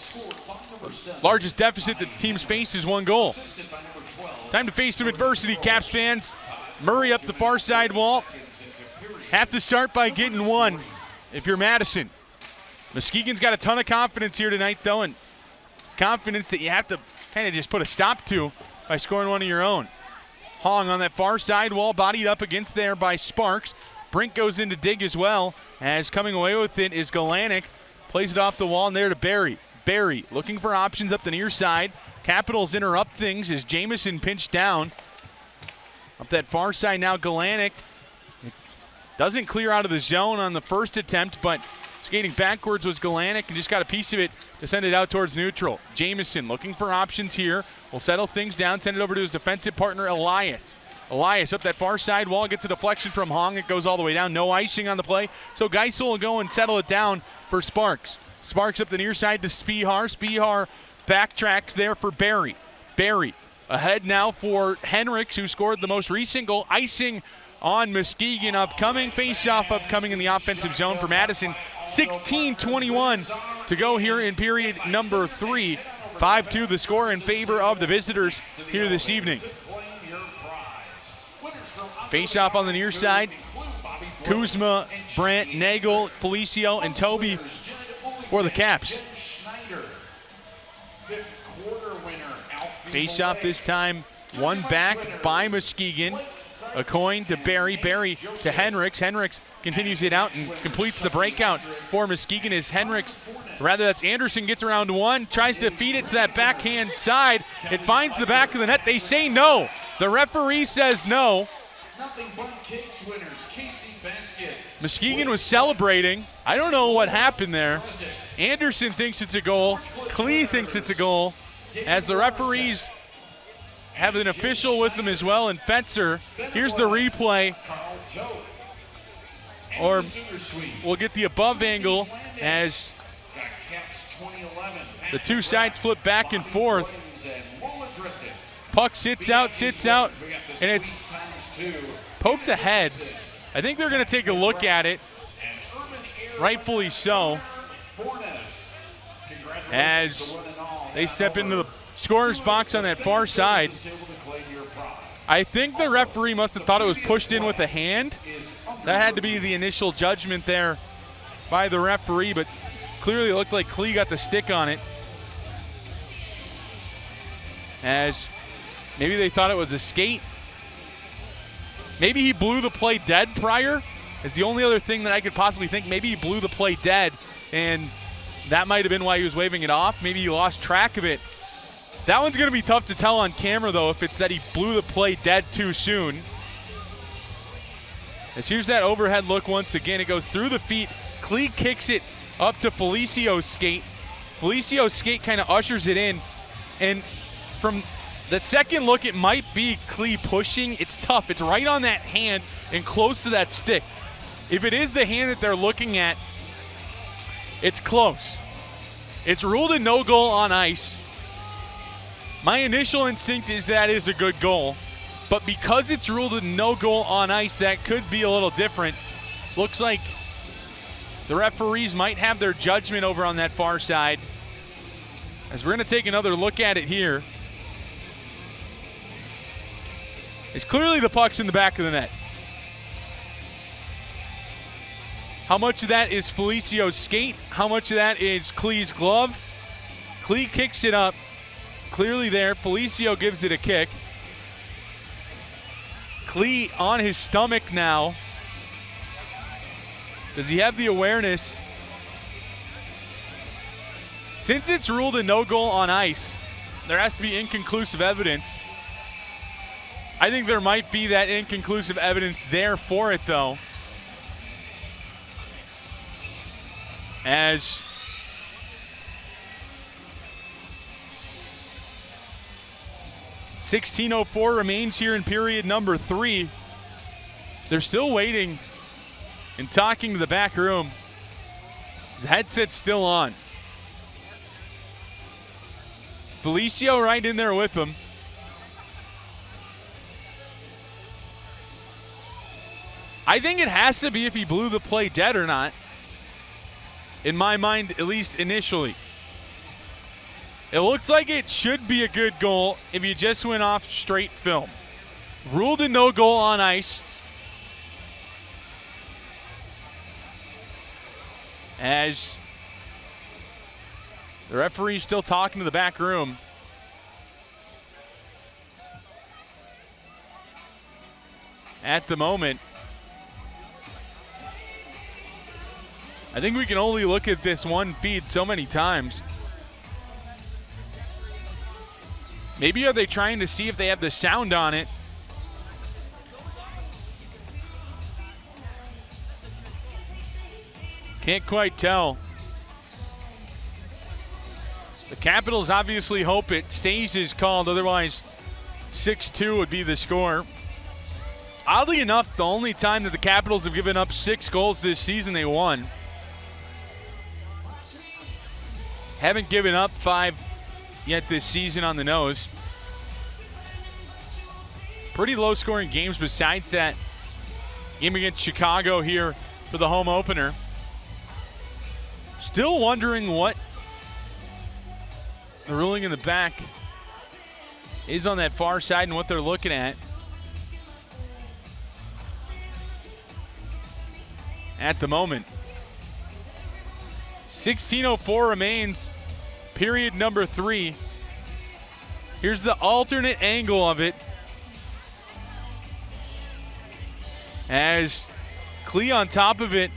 largest deficit the team's faced is 1 goal. Time to face some adversity, Caps fans. Murray up the far side wall. Have to start by getting 1 if you're Madison. Muskegon's got a ton of confidence here tonight, though, and it's confidence that you have to kind of just put a stop to by scoring 1 of your own. Hong on that far side wall, bodied up against there by Sparks. Brink goes in to dig as well, as coming away with it is Galanic. Plays it off the wall and there to Barry. Barry looking for options up the near side. Capitals interrupt things as Jamison pinched down. Up that far side now, Galanic. Doesn't clear out of the zone on the first attempt, but skating backwards was Galanic and just got a piece of it to send it out towards neutral. Jamison looking for options here. Will settle things down, send it over to his defensive partner, Elias. Elias up that far side wall, gets a deflection from Hong. It goes all the way down. No icing on the play. So Geisel will go and settle it down for Sparks. Sparks up the near side to Spihar. Spihar backtracks there for Barry. Barry ahead now for Henricks, who scored the most recent goal. Icing on Muskegon upcoming. Face-off upcoming in the offensive zone for Madison. 16:21 to go here in period number 3. 5-2 the score in favor of the visitors here this evening. Face-off on the near side. Kuzma, Brandt, Nagel, Felicio, and Toby for the Caps. Face-off this time, 1 back by Muskegon. A coin to Barry. Barry to Henricks. Henricks continues it out and completes the breakout for Muskegon as that's Anderson gets around 1, tries to feed it to that backhand side. It finds the back of the net. They say no. The referee says no. Nothing but cakes winners, Casey Basket. Muskegon was celebrating. I don't know what happened there. Anderson thinks it's a goal. Klee thinks it's a goal. As the referees have an official with them as well, and Fetzer. Here's the replay. Or we'll get the above angle as the two sides flip back and forth. Puck sits out, and it's poked ahead. I think they're going to take a look at it, rightfully so, as they step into the scorer's box on that far side. I think the referee must have thought it was pushed in with a hand. That had to be the initial judgment there by the referee, but clearly it looked like Klee got the stick on it. As maybe they thought it was a skate. Maybe he blew the play dead prior. It's the only other thing that I could possibly think. Maybe he blew the play dead, and that might have been why he was waving it off. Maybe he lost track of it. That one's going to be tough to tell on camera, though, if it's that he blew the play dead too soon. As here's that overhead look once again. It goes through the feet. Klee kicks it up to Felicio's skate. Felicio's skate kind of ushers it in. And from the second look, it might be Klee pushing. It's tough. It's right on that hand and close to that stick. If it is the hand that they're looking at, it's close. It's ruled a no goal on ice. My initial instinct is that is a good goal. But because it's ruled a no goal on ice, that could be a little different. Looks like the referees might have their judgment over on that far side. As we're going to take another look at it here. It's clearly the puck's in the back of the net. How much of that is Felicio's skate? How much of that is Klee's glove? Klee kicks it up. Clearly there. Felicio gives it a kick. Klee on his stomach now. Does he have the awareness? Since it's ruled a no goal on ice, there has to be inconclusive evidence. I think there might be that inconclusive evidence there for it, though. As .16:04 remains here in period number 3. They're still waiting and talking to the back room. His headset's still on. Felicio right in there with him. I think it has to be if he blew the play dead or not. In my mind, at least initially. It looks like it should be a good goal if you just went off straight film. Ruled a no goal on ice. As the referee's still talking to the back room. At the moment, I think we can only look at this one feed so many times. Maybe are they trying to see if they have the sound on it? Can't quite tell. The Capitals obviously hope it stays as called, otherwise 6-2 would be the score. Oddly enough, the only time that the Capitals have given up 6 goals this season, they won. Haven't given up 5 yet this season on the nose. Pretty low-scoring games besides that game against Chicago here for the home opener. Still wondering what the ruling in the back is on that far side and what they're looking at. At the moment. 16:04 remains, period number 3. Here's the alternate angle of it. As Klee on top of it.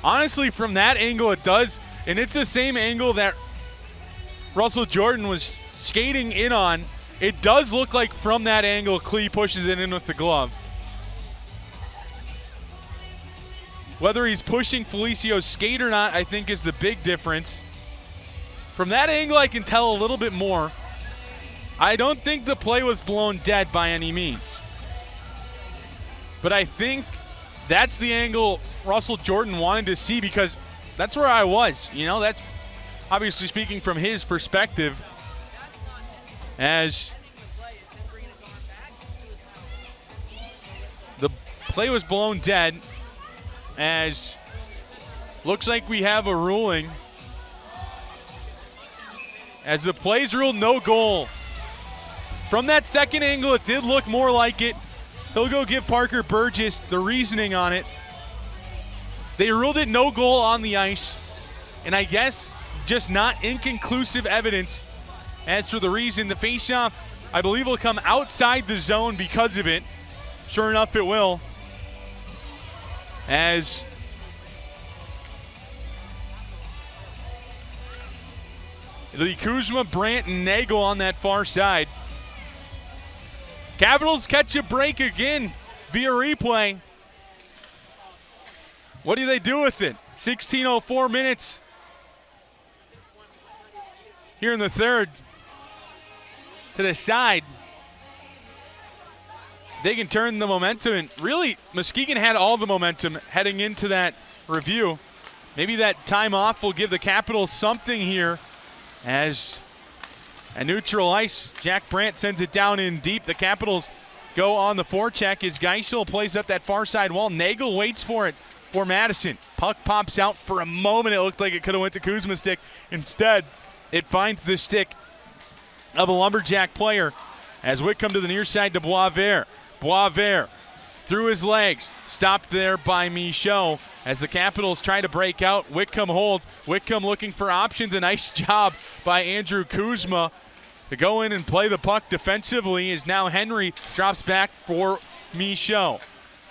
Honestly, from that angle it does, and it's the same angle that Russell Jordan was skating in on. It does look like from that angle Klee pushes it in with the glove. Whether he's pushing Felicio's skate or not, I think is the big difference. From that angle, I can tell a little bit more. I don't think the play was blown dead by any means. But I think that's the angle Russell Jordan wanted to see, because that's where I was. You know, that's obviously speaking from his perspective. As the play was blown dead. As looks like we have a ruling. As the play's ruled no goal. From that second angle, it did look more like it. He'll go give Parker Burgess the reasoning on it. They ruled it no goal on the ice. And I guess just not inconclusive evidence as for the reason. The faceoff, I believe, will come outside the zone because of it. Sure enough, it will. As the Kuzma, Brandt, and Nagel on that far side. Capitals catch a break again via replay. What do they do with it? 16:04 minutes here in the third. To the side. They can turn the momentum, and really Muskegon had all the momentum heading into that review. Maybe that time off will give the Capitals something here. As a neutral ice, Jack Brandt sends it down in deep. The Capitals go on the forecheck as Geisel plays up that far side wall. Nagel waits for it for Madison. Puck pops out for a moment. It looked like it could have went to Kuzma's stick. Instead, it finds the stick of a Lumberjack player as Whitcomb to the near side to Boisvert. Boisvert through his legs, stopped there by Michaud as the Capitals try to break out. Whitcomb holds. Whitcomb looking for options. A nice job by Andrew Kuzma to go in and play the puck defensively as now Henry drops back for Michaud.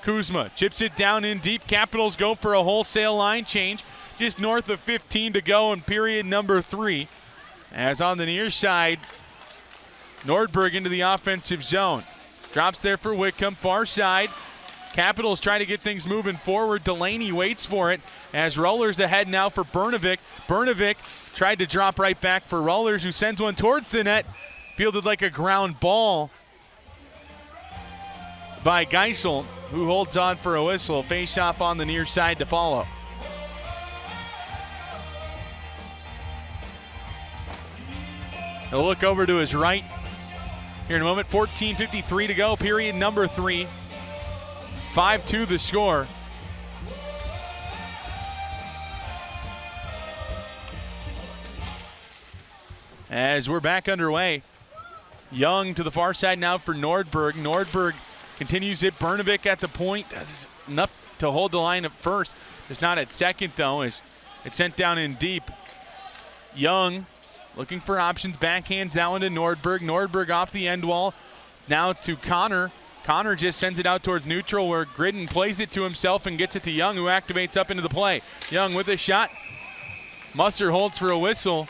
Kuzma chips it down in deep. Capitals go for a wholesale line change. Just north of 15 to go in period number 3. As on the near side, Nordberg into the offensive zone. Drops there for Whitcomb, far side. Capitals try to get things moving forward. Delaney waits for it as Rollers ahead now for Bernovic. Bernovic tried to drop right back for Rollers, who sends one towards the net. Fielded like a ground ball. by Geisel, who holds on for a whistle. Face-off on the near side to follow. He'll look over to his right here in a moment. 14:53 to go, period number 3. 5-2 the score. As we're back underway, Young to the far side now for Nordberg. Nordberg continues it. Bernovic at the point. Does enough to hold the line at first. It's not at second, though, as it's sent down in deep. Young looking for options. Backhands that one to Nordberg. Nordberg off the end wall. Now to Connor. Connor just sends it out towards neutral, where Gridden plays it to himself and gets it to Young, who activates up into the play. Young with a shot. Musser holds for a whistle.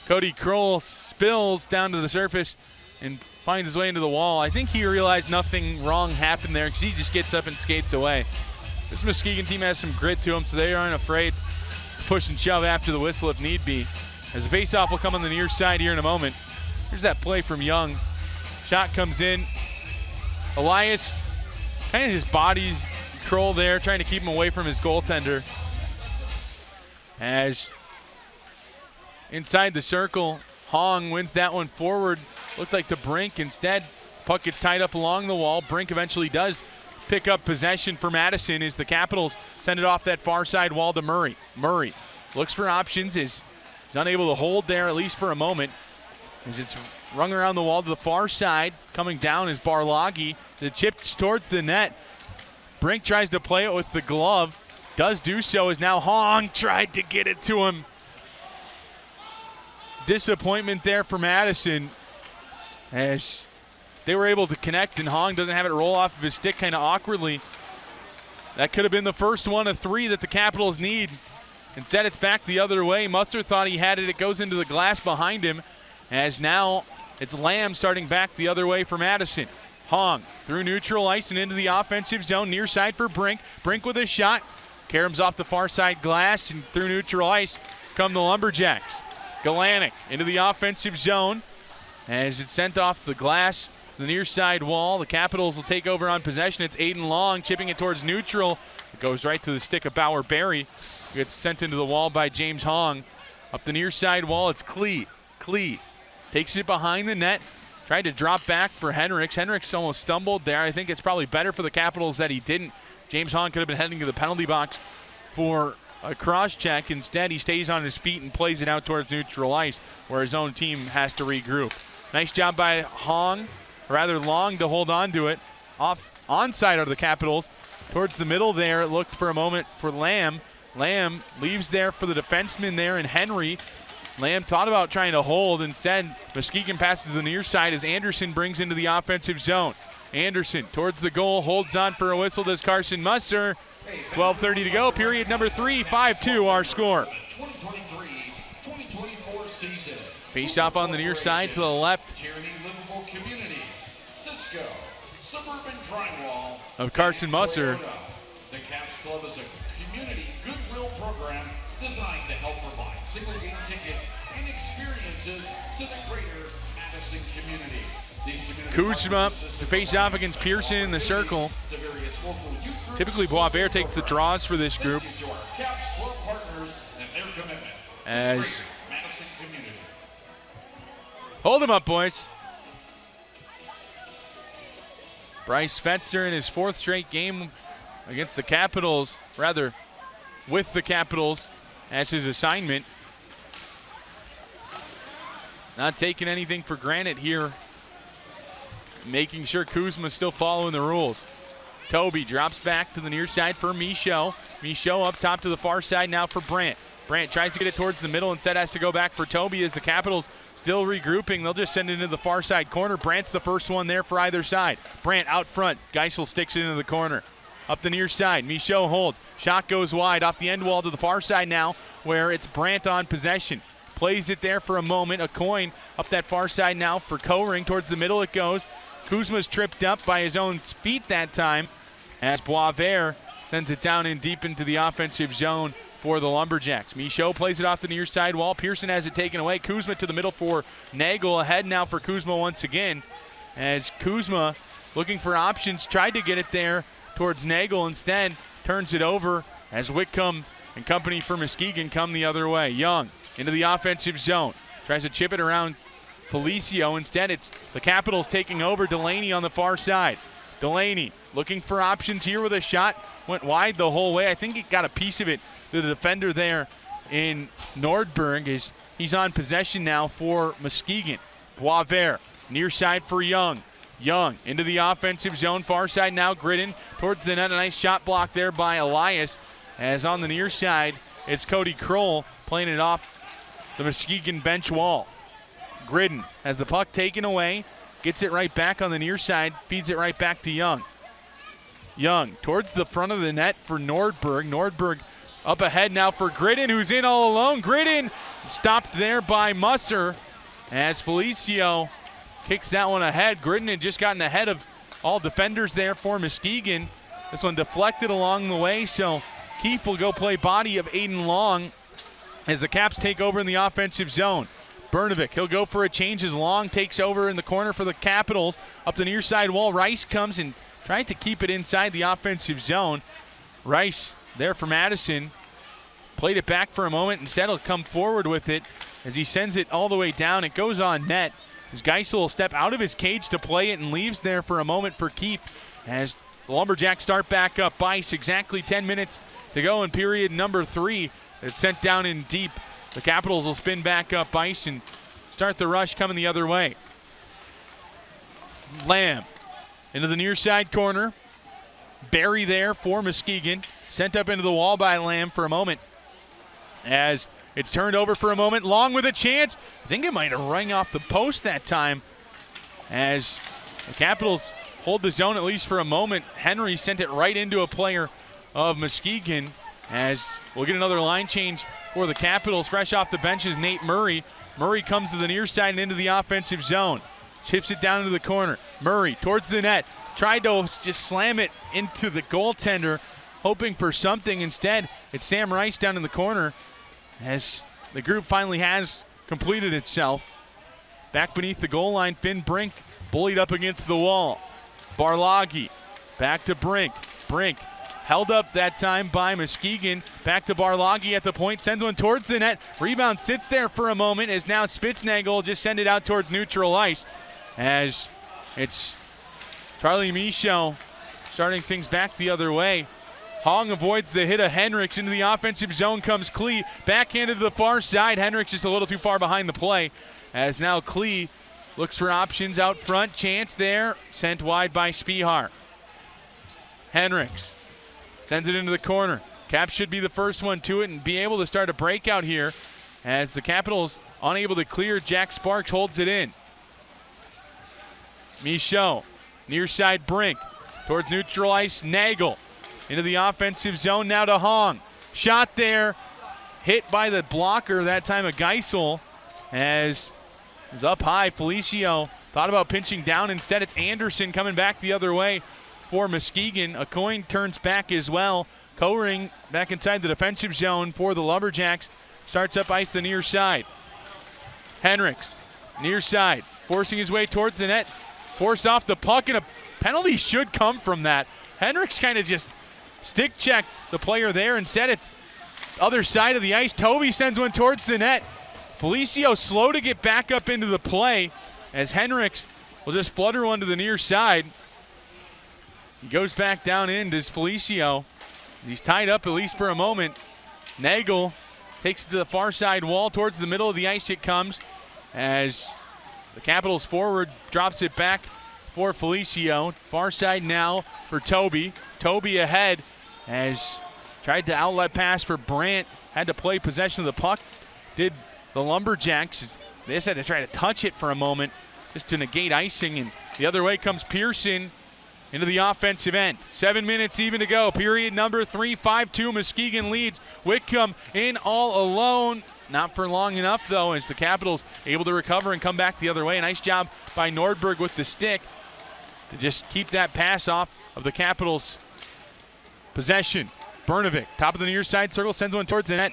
Cody Kroll spills down to the surface and finds his way into the wall. I think he realized nothing wrong happened there because he just gets up and skates away. This Muskegon team has some grit to them, so they aren't afraid to push and shove after the whistle if need be. As the faceoff will come on the near side here in a moment. Here's that play from Young. Shot comes in. Elias, kind of his body's Kroll there, trying to keep him away from his goaltender. As inside the circle, Hong wins that one forward. Looked like the Brink. Instead, puck gets tied up along the wall. Brink eventually does pick up possession for Madison as the Capitals send it off that far side wall to Murray. Murray looks for options. He's unable to hold there, at least for a moment, as it's rung around the wall to the far side. Coming down is Barloggi. The chip's towards the net. Brink tries to play it with the glove. Does do so as now Hong tried to get it to him. Disappointment there for Madison as they were able to connect, and Hong doesn't have it roll off of his stick kind of awkwardly. That could have been the first one of 3 that the Capitals need. Instead, it's back the other way. Musser thought he had it. It goes into the glass behind him, as now it's Lamb starting back the other way for Madison. Hong through neutral ice and into the offensive zone, near side for Brink. Brink with a shot. Caroms off the far side glass, and through neutral ice come the Lumberjacks. Galanic into the offensive zone as it's sent off the glass to the near side wall. The Capitals will take over on possession. It's Aiden Long chipping it towards neutral. It goes right to the stick of Bauer Berry. Gets sent into the wall by James Hong. Up the near side wall, it's Klee. Klee takes it behind the net. Tried to drop back for Henricks. Henricks almost stumbled there. I think it's probably better for the Capitals that he didn't. James Hong could have been heading to the penalty box for a cross check. Instead, he stays on his feet and plays it out towards neutral ice, where his own team has to regroup. Nice job by Hong, rather Long to hold on to it. Off onside of the Capitals. Towards the middle there, it looked for a moment for Lamb. Lamb leaves there for the defenseman there, and Henry. Lamb thought about trying to hold. Instead, Muskegon passes to the near side as Anderson brings into the offensive zone. Anderson towards the goal, holds on for a whistle, does Carson Musser. 12:30 to go, period number 3, 5-2 our score. 2023-2024 season. Face off on the near side to the left. Tierney Livable Communities, Cisco, Suburban Drywall Of Carson Musser. The Caps Club is a community goodwill program designed to help provide single game tickets and experiences to the greater Madison community. Kuzma to face off against Pearson in the circle. Typically, Boisvert takes the draws for this group. As hold him up, boys. Bryce Fetzer in his 4th straight game against the Capitals, rather with the Capitals as his assignment. Not taking anything for granted here. Making sure Kuzma's still following the rules. Toby drops back to the near side for Michaud. Michaud up top to the far side now for Brandt. Brandt tries to get it towards the middle, instead has to go back for Toby as the Capitals still regrouping. They'll just send it into the far side corner. Brandt's the first one there for either side. Brandt out front. Geisel sticks it into the corner. Up the near side, Michaud holds. Shot goes wide off the end wall to the far side now, where it's Brandt on possession. Plays it there for a moment. A coin up that far side now for Koring. Towards the middle it goes. Kuzma's tripped up by his own feet that time as Boisvert sends it down in deep into the offensive zone for the Lumberjacks. Michaud plays it off the near side wall. Pearson has it taken away. Kuzma to the middle for Nagel. Ahead now for Kuzma once again as Kuzma looking for options, tried to get it there towards Nagel, instead turns it over as Whitcomb and company for Muskegon come the other way. Young into the offensive zone, tries to chip it around Felicio. Instead, it's the Capitals taking over. Delaney on the far side. Delaney looking for options here with a shot. Went wide the whole way. I think he got a piece of it to the defender there in Nordberg as he's on possession now for Muskegon. Boisvert near side for Young. Young into the offensive zone. Far side now. Gridden towards the net. A nice shot block there by Elias. As on the near side, it's Cody Kroll playing it off the Muskegon bench wall. Gridden has the puck taken away. Gets it right back on the near side. Feeds it right back to Young. Young towards the front of the net for Nordberg. Nordberg up ahead now for Gridden, who's in all alone. Gridden stopped there by Musser as Felicio kicks that one ahead. Gridden had just gotten ahead of all defenders there for Muskegon. This one deflected along the way, so Keefe will go play body of Aiden Long as the Caps take over in the offensive zone. Bernovic, he'll go for a change as Long takes over in the corner for the Capitals. Up the near side wall, Rice comes and tries to keep it inside the offensive zone. Rice there for Madison. Played it back for a moment. Instead, he'll come forward with it as he sends it all the way down. It goes on net as Geisel will step out of his cage to play it and leaves there for a moment for Keefe as the Lumberjacks start back up. Ice, exactly 10 minutes to go in period number 3. It's sent down in deep. The Capitals will spin back up ice and start the rush coming the other way. Lamb into the near side corner. Barry there for Muskegon. Sent up into the wall by Lamb for a moment. As it's turned over for a moment. Long with a chance. I think it might have rung off the post that time. As the Capitals hold the zone at least for a moment. Henry sent it right into a player of Muskegon. As we'll get another line change for the Capitals. Fresh off the bench is Nate Murray. Murray comes to the near side and into the offensive zone. Chips it down into the corner. Murray towards the net. Tried to just slam it into the goaltender, hoping for something. Instead, it's Sam Rice down in the corner as the group finally has completed itself. Back beneath the goal line, Finn Brink bullied up against the wall. Barloggy back to Brink. Brink held up that time by Muskegon. Back to Barloggy at the point. Sends one towards the net. Rebound sits there for a moment as now Spitznagel just send it out towards neutral ice. As it's Charlie Michaud starting things back the other way. Hong avoids the hit of Henricks. Into the offensive zone comes Klee. Backhanded to the far side. Henricks just a little too far behind the play. As now Klee looks for options out front. Chance there. Sent wide by Spihar. Henricks sends it into the corner. Cap should be the first one to it and be able to start a breakout here as the Capitals unable to clear. Jack Sparks holds it in. Michaud, near side Brink, towards neutral ice, Nagel. Into the offensive zone now to Hong. Shot there, hit by the blocker, that time a Geisel, as it was up high. Felicio thought about pinching down. Instead, it's Anderson coming back the other way for Muskegon. A coin turns back as well. Koering back inside the defensive zone for the Lumberjacks. Starts up ice the near side. Henricks, near side, forcing his way towards the net. Forced off the puck, and a penalty should come from that. Henricks kind of just stick checked the player there. Instead, it's other side of the ice. Toby sends one towards the net. Felicio slow to get back up into the play as Henricks will just flutter one to the near side. He goes back down in, does Felicio. He's tied up at least for a moment. Nagel takes it to the far side wall. Towards the middle of the ice it comes as the Capitals forward drops it back for Felicio. Far side now for Toby. Toby ahead as tried to outlet pass for Brandt. Had to play possession of the puck. Did the Lumberjacks. They just had to try to touch it for a moment just to negate icing. And the other way comes Pearson into the offensive end. 7 minutes even to go. Period number 3, 5-2. Muskegon leads. Whitcomb in all alone. Not for long enough, though, as the Capitals able to recover and come back the other way. A nice job by Nordberg with the stick to just keep that pass off of the Capitals' possession. Bernovic, top of the near side circle, sends one towards the net.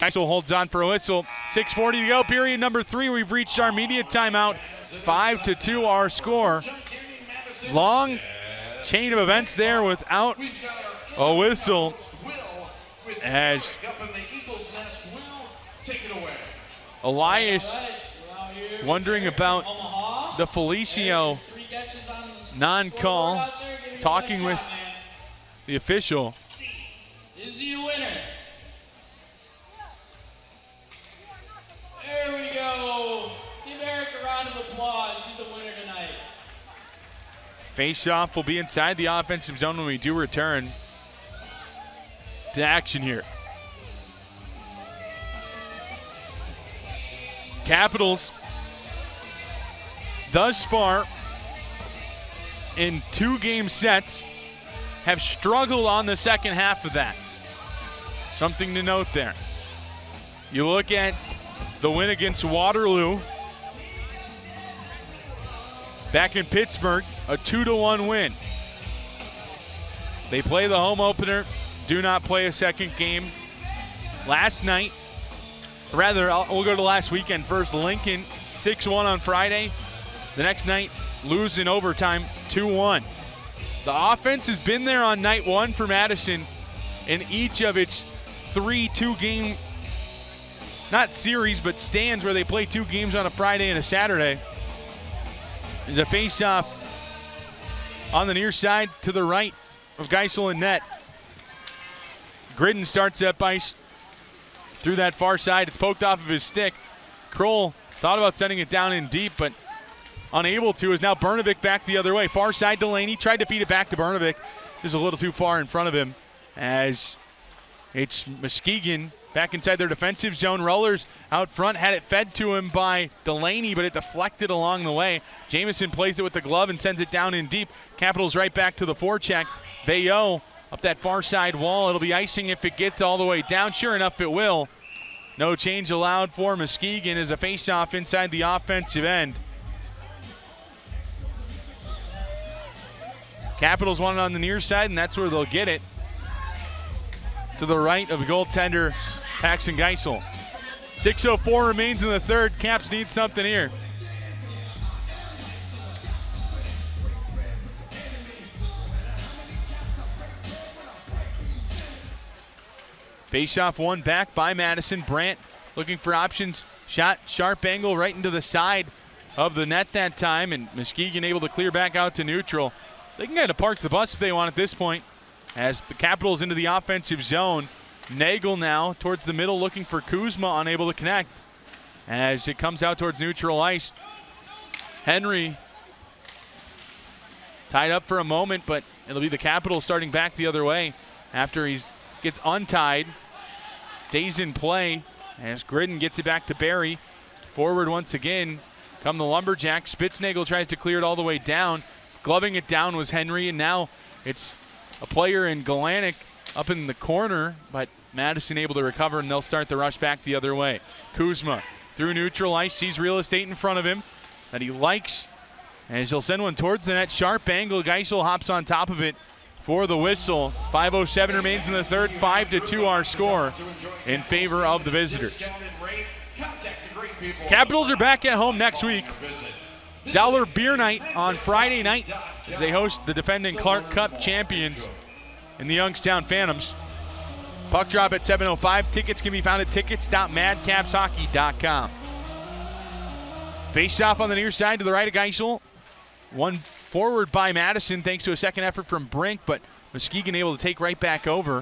Geisel holds on for a whistle. 6:40 to go, period number 3. We've reached our media timeout. 5-2 our score. long chain of events there without a whistle as Elias wondering about the Felicio non-call, talking with the official. Is he a winner? There we go. Give Eric a round of applause. He's a winner tonight. Face-off will be inside the offensive zone when we do return to action here. Capitals thus far in 2-game sets have struggled on the second half of that. Something to note there. You look at the win against Waterloo back in Pittsburgh, a 2-1 win. They play the home opener, do not play a second game. Last night, we'll go to last weekend first. Lincoln 6-1 on Friday. The next night, lose in overtime 2-1. The offense has been there on night one for Madison in each of its 3 2-game, not series, but stands where they play 2 games on a Friday and a Saturday. There's a face-off on the near side to the right of Geisel and net. Gridden starts up ice through that far side. It's poked off of his stick. Kroll thought about sending it down in deep, but unable to, is now Bernovic back the other way. Far side Delaney tried to feed it back to Bernovic. Is a little too far in front of him as it's Muskegon back inside their defensive zone. Rollers out front had it fed to him by Delaney, but it deflected along the way. Jamison plays it with the glove and sends it down in deep. Capitals right back to the forecheck. Veillot up that far side wall. It'll be icing if it gets all the way down. Sure enough, it will. No change allowed for Muskegon as a face-off inside the offensive end. Capitals want it on the near side, and that's where they'll get it. To the right of the goaltender, Paxton Geisel. 6:04 remains in the third. Caps need something here. Face-off won back by Madison. Brandt looking for options. Shot, sharp angle right into the side of the net that time, and Muskegon able to clear back out to neutral. They can kind of park the bus if they want at this point. As the Capitals into the offensive zone. Nagel now towards the middle looking for Kuzma, unable to connect. As it comes out towards neutral ice. Henry tied up for a moment, but it'll be the Capitals starting back the other way after he gets untied. Stays in play as Gridden gets it back to Barry. Forward once again come the Lumberjacks. Spitznagel tries to clear it all the way down. Gloving it down was Henry, and now it's a player in Galanic up in the corner, but Madison able to recover, and they'll start the rush back the other way. Kuzma through neutral ice, sees real estate in front of him that he likes, as he'll send one towards the net. Sharp angle, Geisel hops on top of it for the whistle. 5:07 remains in the third. 5-2 our score in favor of the visitors. Capitals are back at home next week. Dollar Beer Night on Friday night as they host the defending Clark Cup champions in the Youngstown Phantoms. Puck drop at 7:05. Tickets can be found at tickets.madcapshockey.com. Face off on the near side to the right of Geisel. One forward by Madison thanks to a second effort from Brink, but Muskegon able to take right back over.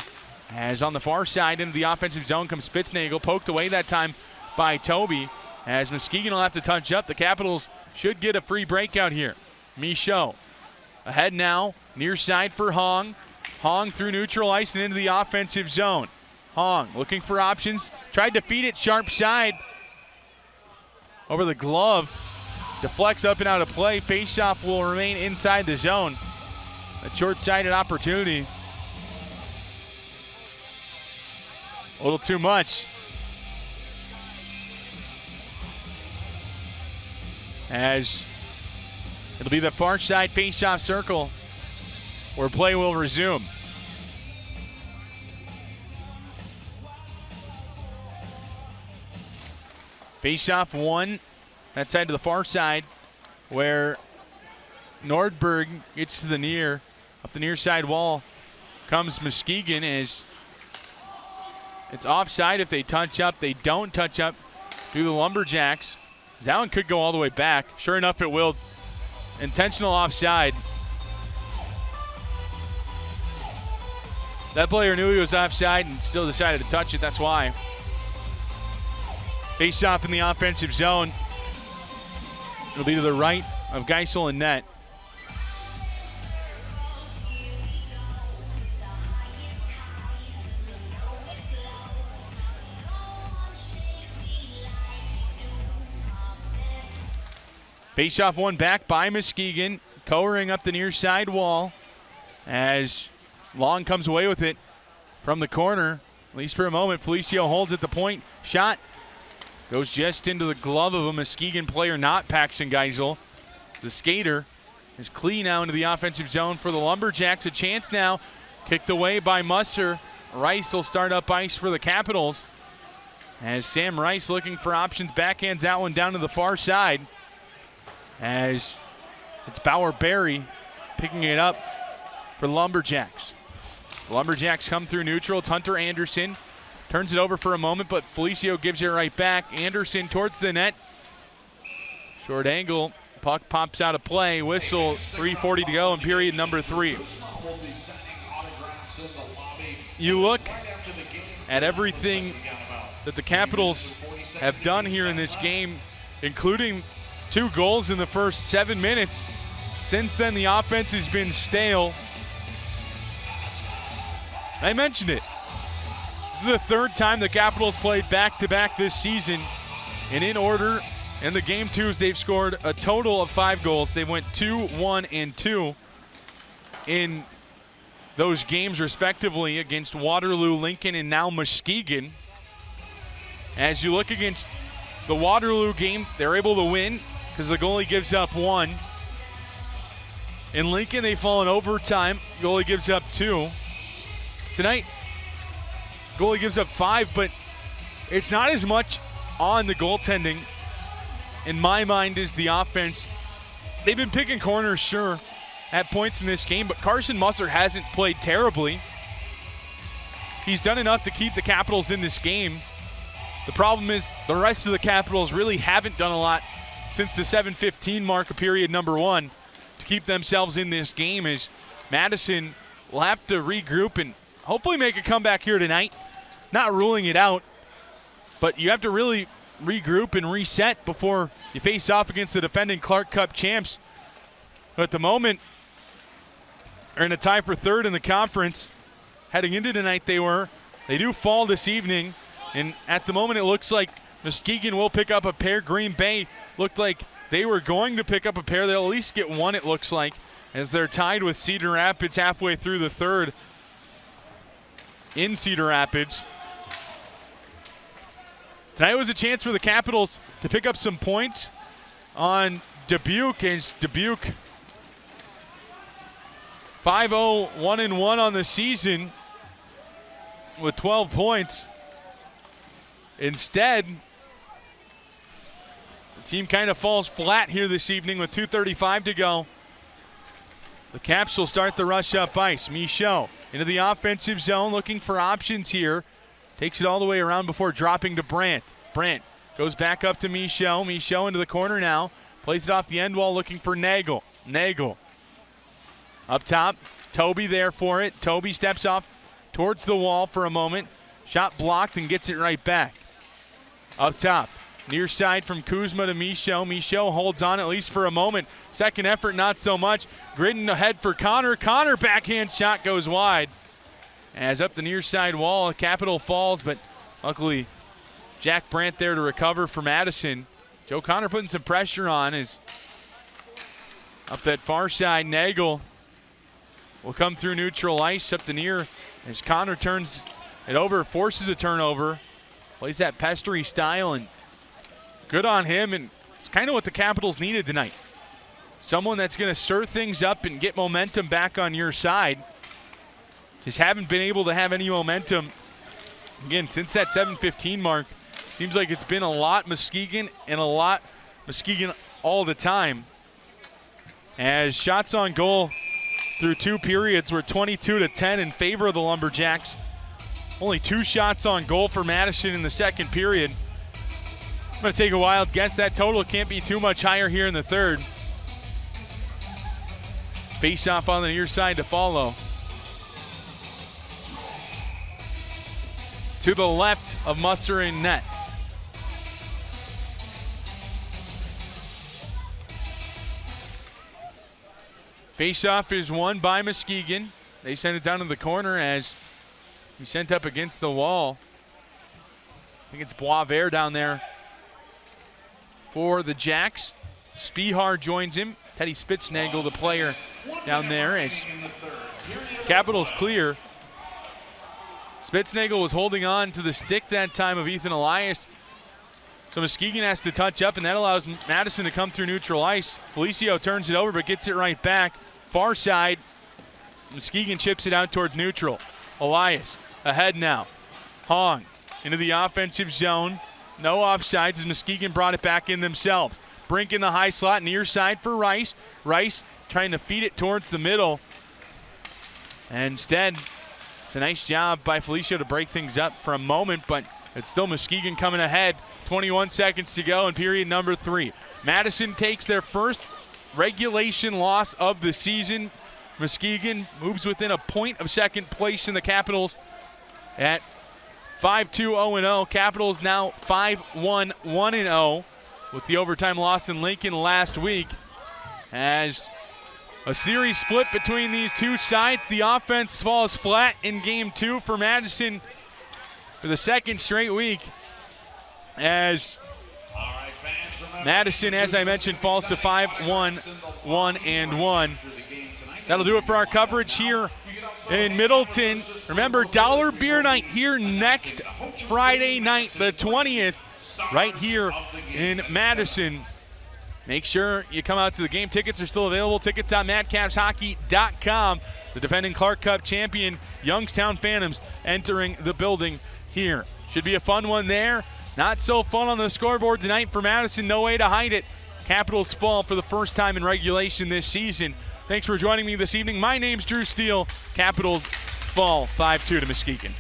As on the far side into the offensive zone comes Spitznagel, poked away that time by Toby. As Muskegon will have to touch up, the Capitals should get a free breakout here. Michaud ahead now, near side for Hong. Hong through neutral ice and into the offensive zone. Hong looking for options, tried to feed it sharp side over the glove. Deflects up and out of play. Faceoff will remain inside the zone. A short-sighted opportunity. A little too much. As it'll be the far side face-off circle where play will resume. Face-off one, that side to the far side, where Nordberg gets to the near. Up the near side wall comes Muskegon as it's offside if they touch up. They don't touch up through the Lumberjacks. That one could go all the way back. Sure enough, it will. Intentional offside. That player knew he was offside and still decided to touch it. That's why. Face off in the offensive zone. It'll be to the right of Geisel and net. Face-off one back by Muskegon, cowering up the near side wall as Long comes away with it from the corner, at least for a moment. Felicio holds at the point. Shot goes just into the glove of a Muskegon player, not Paxton Geisel. The skater is clean now into the offensive zone for the Lumberjacks. A chance now, kicked away by Musser. Rice will start up ice for the Capitals as Sam Rice looking for options, backhands that one down to the far side. As it's Bauer Berry picking it up for the Lumberjacks. The Lumberjacks come through neutral. It's Hunter Anderson. Turns it over for a moment, but Felicio gives it right back. Anderson towards the net. Short angle. Puck pops out of play. Whistle. 3:40 to go in period number 3. You look at everything that the Capitals have done here in this game, including 2 goals in the first 7 minutes. Since then, the offense has been stale. I mentioned it. This is the 3rd time the Capitals played back-to-back this season. And in order, in the game 2s, they've scored a total of 5 goals. They went 2, 1, and 2 in those games, respectively, against Waterloo, Lincoln, and now Muskegon. As you look against the Waterloo game, they're able to win because the goalie gives up 1. In Lincoln, they fall in overtime. Goalie gives up 2. Tonight, goalie gives up 5, but it's not as much on the goaltending, in my mind, as the offense. They've been picking corners, sure, at points in this game, but Carson Musser hasn't played terribly. He's done enough to keep the Capitals in this game. The problem is the rest of the Capitals really haven't done a lot since the 7:15 mark of period number 1 to keep themselves in this game, as Madison will have to regroup and hopefully make a comeback here tonight. Not ruling it out, but you have to really regroup and reset before you face off against the defending Clark Cup champs. At the moment, are in a tie for 3rd in the conference. Heading into tonight, they do fall this evening, and at the moment it looks like Muskegon will pick up a pair. Green Bay looked like they were going to pick up a pair. They'll at least get one, it looks like, as they're tied with Cedar Rapids halfway through the 3rd in Cedar Rapids. Tonight was a chance for the Capitals to pick up some points on Dubuque, as Dubuque 5-0, 1-1 on the season with 12 points. Instead, the team kind of falls flat here this evening with 2:35 to go. The Caps will start the rush up ice. Michaud into the offensive zone, looking for options here. Takes it all the way around before dropping to Brandt. Brandt goes back up to Michaud. Michaud into the corner now. Plays it off the end wall, looking for Nagel. Nagel up top. Toby there for it. Toby steps off towards the wall for a moment. Shot blocked and gets it right back. Up top. Near side from Kuzma to Michaud. Michaud holds on at least for a moment. Second effort, not so much. Gritting ahead for Connor. Connor backhand shot goes wide. As up the near side wall, Capital falls, but luckily Jack Brandt there to recover for Madison. Joe Connor putting some pressure on as up that far side. Nagel will come through neutral ice up the near as Connor turns it over, forces a turnover. Plays that pestery style, and good on him, and it's kind of what the Capitals needed tonight. Someone that's going to stir things up and get momentum back on your side. Just haven't been able to have any momentum, again, since that 7:15 mark. Seems like it's been a lot Muskegon and a lot Muskegon all the time. as shots on goal through 2 periods were 22-10 in favor of the Lumberjacks. Only 2 shots on goal for Madison in the second period. I'm going to take a wild guess. That total can't be too much higher here in the third. Face-off on the near side to follow. To the left of Musser in net. Face-off is won by Muskegon. They send it down to the corner as he sent up against the wall. I think it's Boisvert down there for the Jacks. Spihar joins him. Teddy Spitznagel, the player down there, as Capitals clear. Spitznagel was holding on to the stick that time of Ethan Elias. So Muskegon has to touch up, and that allows Madison to come through neutral ice. Felicio turns it over, but gets it right back. Far side, Muskegon chips it out towards neutral. Elias ahead now. Hong into the offensive zone. No offsides as Muskegon brought it back in themselves. Brink in the high slot, near side for Rice. Rice trying to feed it towards the middle. And instead, it's a nice job by Felicio to break things up for a moment, but it's still Muskegon coming ahead. 21 seconds to go in period number 3. Madison takes their first regulation loss of the season. Muskegon moves within a point of second place in the Capitals at 5-2-0-0. Capitals now 5-1-1-0 with the overtime loss in Lincoln last week. As a series split between these two sides, the offense falls flat in game 2 for Madison for the second straight week. As Madison, as I mentioned, falls to 5-1-1-1. That'll do it for our coverage here in Middleton. Remember, Dollar Beer Night here next Friday night, the 20th, right here in Madison. Make sure you come out to the game. Tickets are still available. Tickets on madcapshockey.com. The defending Clark Cup champion, Youngstown Phantoms, entering the building here. Should be a fun one there. Not so fun on the scoreboard tonight for Madison. No way to hide it. Capitals fall for the first time in regulation this season. Thanks for joining me this evening. My name's Drew Steele. Capitals fall 5-2 to Muskegon.